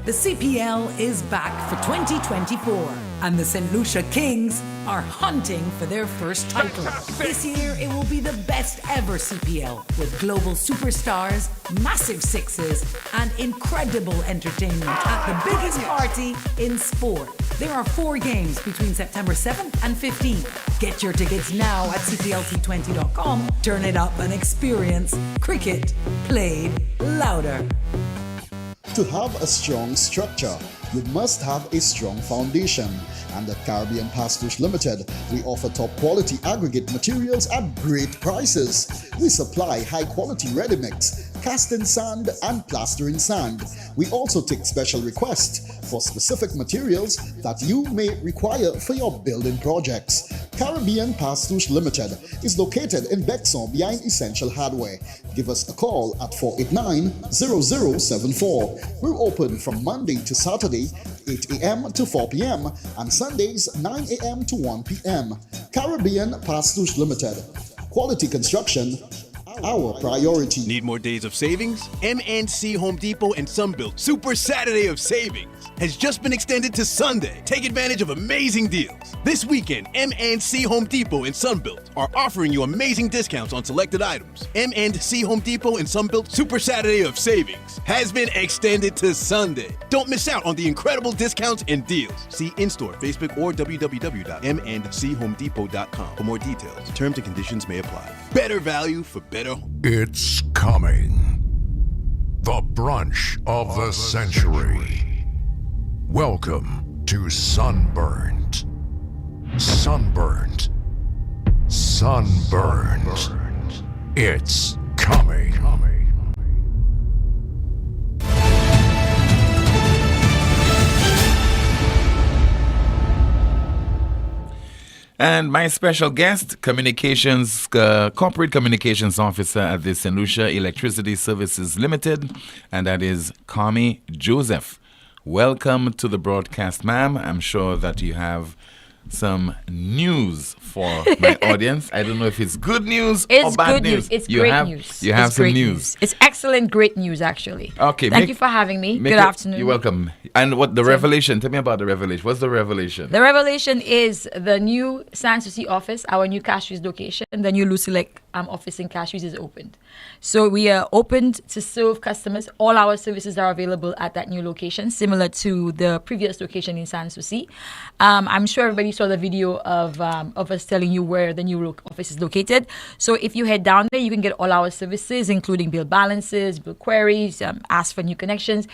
The CPL is back for 2024, and the St. Lucia Kings are hunting for their first title. This year, it will be the best ever CPL, with global superstars, massive sixes, and incredible entertainment at the biggest party in sport. There are 4 games between September 7th and 15th. Get your tickets now at cplt20.com. Turn it up and experience cricket played louder. To have a strong structure, you must have a strong foundation. And at Caribbean Pastuche Limited, we offer top quality aggregate materials at great prices. We supply high quality ready mix, cast in sand and plastering sand. We also take special requests for specific materials that you may require for your building projects. Caribbean Pastuche Limited is located in Bexon behind Essential Hardware. Give us a call at 489-0074. We're open from Monday to Saturday, 8 a.m. to 4 p.m. and Sundays, 9 a.m. to 1 p.m. Caribbean Pastuche Limited. Quality construction, our priority. Need more days of savings? MNC Home Depot and Sunbelt Super Saturday of Savings has just been extended to Sunday. Take advantage of amazing deals. This weekend, MNC Home Depot and Sunbelt are offering you amazing discounts on selected items. MNC Home Depot and Sunbelt Super Saturday of Savings has been extended to Sunday. Don't miss out on the incredible discounts and deals. See in-store, Facebook, or www.mnchomedepot.com for more details. Terms and conditions may apply. Better value for better. It's coming. The brunch of the century. Welcome to Sunburnt. Sunburnt. Sunburnt. It's coming. And my special guest, corporate communications officer at the St. Lucia Electricity Services Limited, and that is Kami Joseph. Welcome to the broadcast, ma'am. I'm sure that you have some news for my audience. I don't know if it's good news or bad news. It's great news. You have some news. It's excellent, great news, actually. Okay. Thank you for having me. Good afternoon. You're welcome. And what the revelation? Tell me about the revelation. What's the revelation? The revelation is the new Sans Souci office, our new Castries location, the new Lucilec office in Castries is opened. So we are opened to serve customers. All our services are available at that new location, similar to the previous location in Sans Souci. I'm sure everybody saw the video of us telling you where the new office is located. So if you head down there, you can get all our services, including bill balances, bill queries, ask for new connections.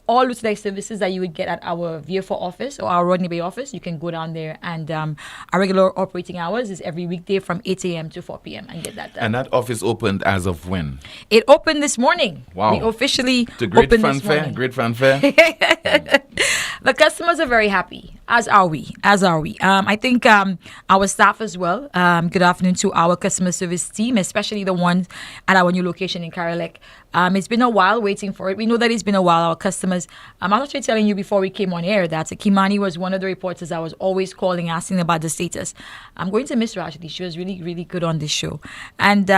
All Lucilec services that you would get at our VF4 office or our Rodney Bay office, you can go down there, and our regular operating hours is every weekday from 8 a.m. to 4 p.m. and get that done. And that office opened as of when? It opened this morning. Wow. We officially opened this morning. Great fanfare. The customers are very happy, as are we. I think our staff as well. Good afternoon to our customer service team, especially the ones at our new location in Carolec. It's been a while waiting for it. We know that it's been a while. Our customers, I was actually telling you before we came on air that Kimani was one of the reporters I was always calling, asking about the status. I'm going to miss her, actually. She was really, really good on this show. And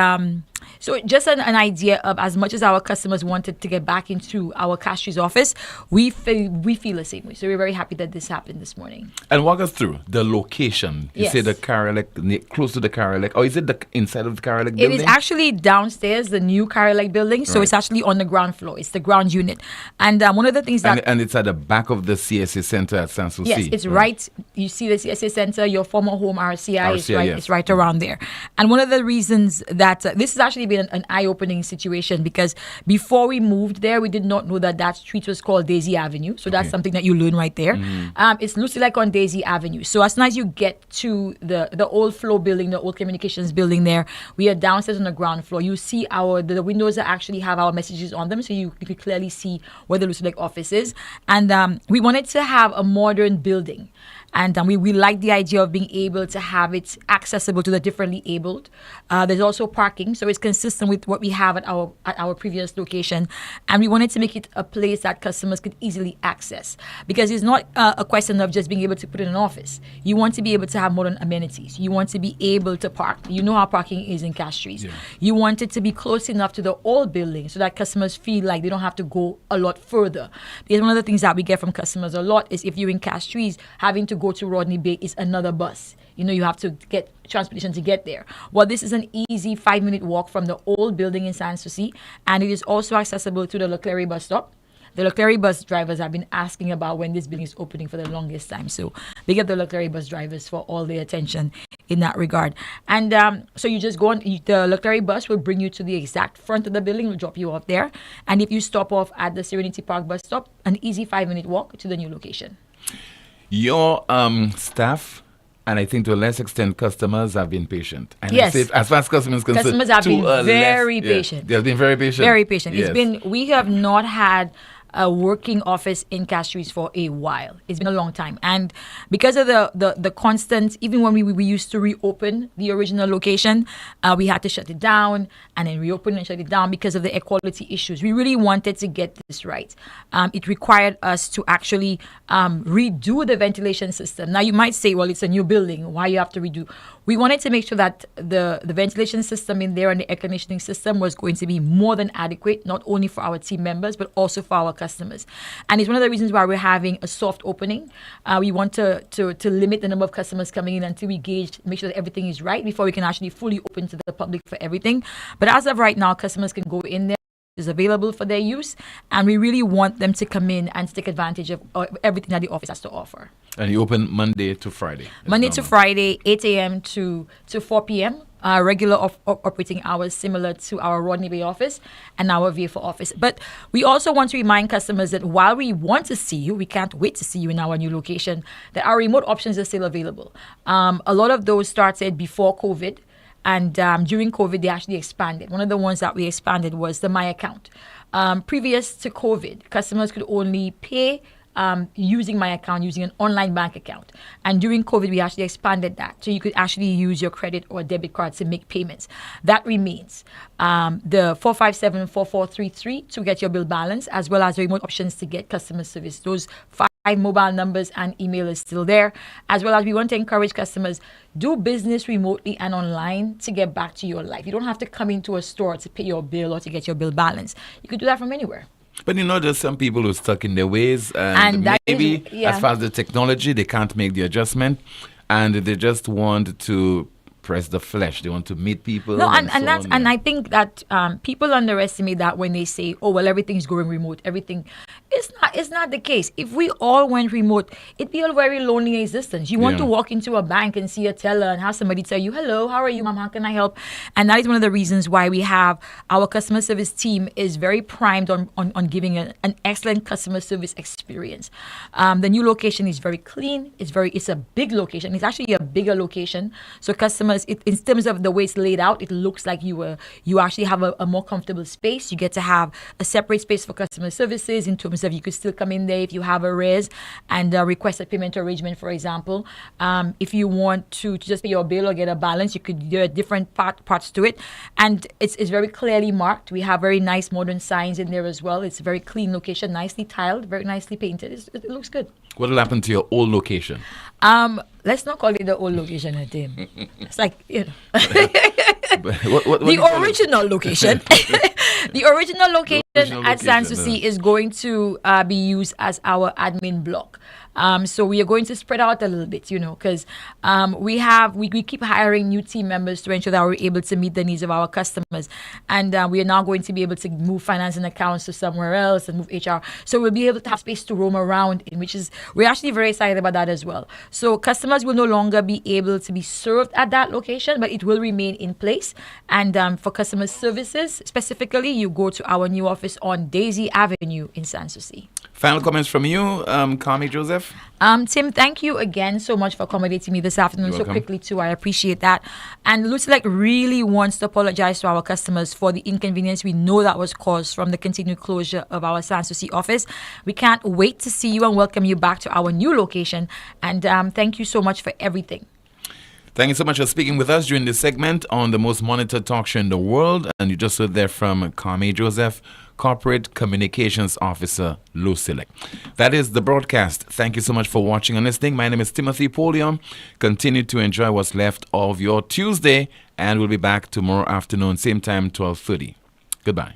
so just an idea of as much as our customers wanted to get back into our Castries office, we feel the same way. So we're very happy that this happened this morning. And walk us through the location. You say the Carolec, close to the Carolec, or is it the inside of the Carolec building? It is actually downstairs, the new Carolec building. So it's actually on the ground floor. It's the ground unit. And one of the things that... And it's at the back of the CSA Center at Sans Souci. Yes, it's right. You see the CSA Center, your former home RCI is right around there. And one of the reasons that... this is actually actually been an eye-opening situation because before we moved there, we did not know that that street was called Daisy Avenue. So that's something that you learn right there. It's loosely like on Daisy Avenue. So as soon as you get to the old floor building, the old communications building there, we are downstairs on the ground floor. You see the windows that actually have our messages on them, so you could clearly see where the Lucy Lake office is. And we wanted to have a modern building. And we like the idea of being able to have it accessible to the differently abled. There's also parking, so it's consistent with what we have at our previous location. And we wanted to make it a place that customers could easily access, because it's not a question of just being able to put in an office. You want to be able to have modern amenities. You want to be able to park. You know how parking is in Castries. Yeah. You want it to be close enough to the old building so that customers feel like they don't have to go a lot further. Because one of the things that we get from customers a lot is if you're in Castries, having to go to Rodney Bay is another bus. You have to get transportation to get there. Well, this is an easy 5-minute walk from the old building in Sans Souci, and it is also accessible to the Leclerc bus stop. The Leclerc bus drivers have been asking about when this building is opening for the longest time. So big up the Leclerc bus drivers for all their attention in that regard. And so you just go on, the Leclerc bus will bring you to the exact front of the building, will drop you off there. And if you stop off at the Serenity Park bus stop, an easy 5-minute walk to the new location. Your staff, and I think to a less extent customers, have been patient. And yes. As far as customers concerned, customers have been very patient. They have been very patient. Very patient. Yes. We have not had a working office in Castries for a while. It's been a long time. And because of the constant, even when we used to reopen the original location, we had to shut it down and then reopen and shut it down because of the air quality issues. We really wanted to get this right. It required us to actually redo the ventilation system. Now you might say, well, it's a new building. Why you have to redo? We wanted to make sure that the ventilation system in there and the air conditioning system was going to be more than adequate, not only for our team members, but also for our customers. And it's one of the reasons why we're having a soft opening. We want to limit the number of customers coming in until we gauge, make sure that everything is right before we can actually fully open to the public for everything. But as of right now, customers can go in there. Is available for their use, and we really want them to come in and take advantage of everything that the office has to offer. And you open Monday to Friday? Monday to Friday, 8 a.m. to 4 p.m. Regular operating hours similar to our Rodney Bay office and our VA4 office. But we also want to remind customers that while we want to see you, we can't wait to see you in our new location, that our remote options are still available. A lot of those started before COVID. And during COVID, they actually expanded. One of the ones that we expanded was the My Account. Previous to COVID, customers could only pay using My Account, using an online bank account. And during COVID, we actually expanded that. So you could actually use your credit or debit card to make payments. That remains. The 457-4433 to get your bill balance, as well as the remote options to get customer service. Those 5 mobile numbers and email is still there, as well as we want to encourage customers, do business remotely and online to get back to your life. You don't have to come into a store to pay your bill or to get your bill balance. You could do that from anywhere. But there's some people who are stuck in their ways, and maybe as far as the technology, they can't make the adjustment, and they just want to press the flesh. They want to meet people. No, and I think that people underestimate that when they say, "Oh, well, everything's going remote." Everything, it's not the case. If we all went remote, it'd be a very lonely existence. You want to walk into a bank and see a teller and have somebody tell you, "Hello, how are you, ma'am? How can I help?" And that is one of the reasons why we have our customer service team is very primed on giving an excellent customer service experience. The new location is very clean. It's a big location. It's actually a bigger location, so customers. In terms of the way it's laid out, it looks like you actually have a more comfortable space. You get to have a separate space for customer services in terms of you could still come in there if you have a raise and request a payment arrangement, for example. If you want to just pay your bill or get a balance, you could do different parts to it. And it's very clearly marked. We have very nice modern signs in there as well. It's a very clean location, nicely tiled, very nicely painted. It looks good. What will happen to your old location? Let's not call it the old location, Tim. It's like, what the original location. The original location at Sans Souci is going to be used as our admin block. So we are going to spread out a little bit, because we keep hiring new team members to ensure that we're able to meet the needs of our customers. And we are now going to be able to move finance and accounts to somewhere else and move HR. So we'll be able to have space to roam around in, we're actually very excited about that as well. So customers will no longer be able to be served at that location, but it will remain in place. And for customer services specifically, you go to our new office on Daisy Avenue in Sans Souci. Final comments from you, Carmi Joseph? Tim, thank you again so much for accommodating me this afternoon so quickly too. I appreciate that. And Lucelec really wants to apologize to our customers for the inconvenience we know that was caused from the continued closure of our Sans Souci office. We can't wait to see you and welcome you back to our new location. And thank you so much for everything. Thank you so much for speaking with us during this segment on the most monitored talk show in the world. And you just heard there from Carmi Joseph, Corporate Communications Officer, Lucelec. That is the broadcast. Thank you so much for watching and listening. My name is Timothy Poleon. Continue to enjoy what's left of your Tuesday, and we'll be back tomorrow afternoon, same time, 12:30. Goodbye.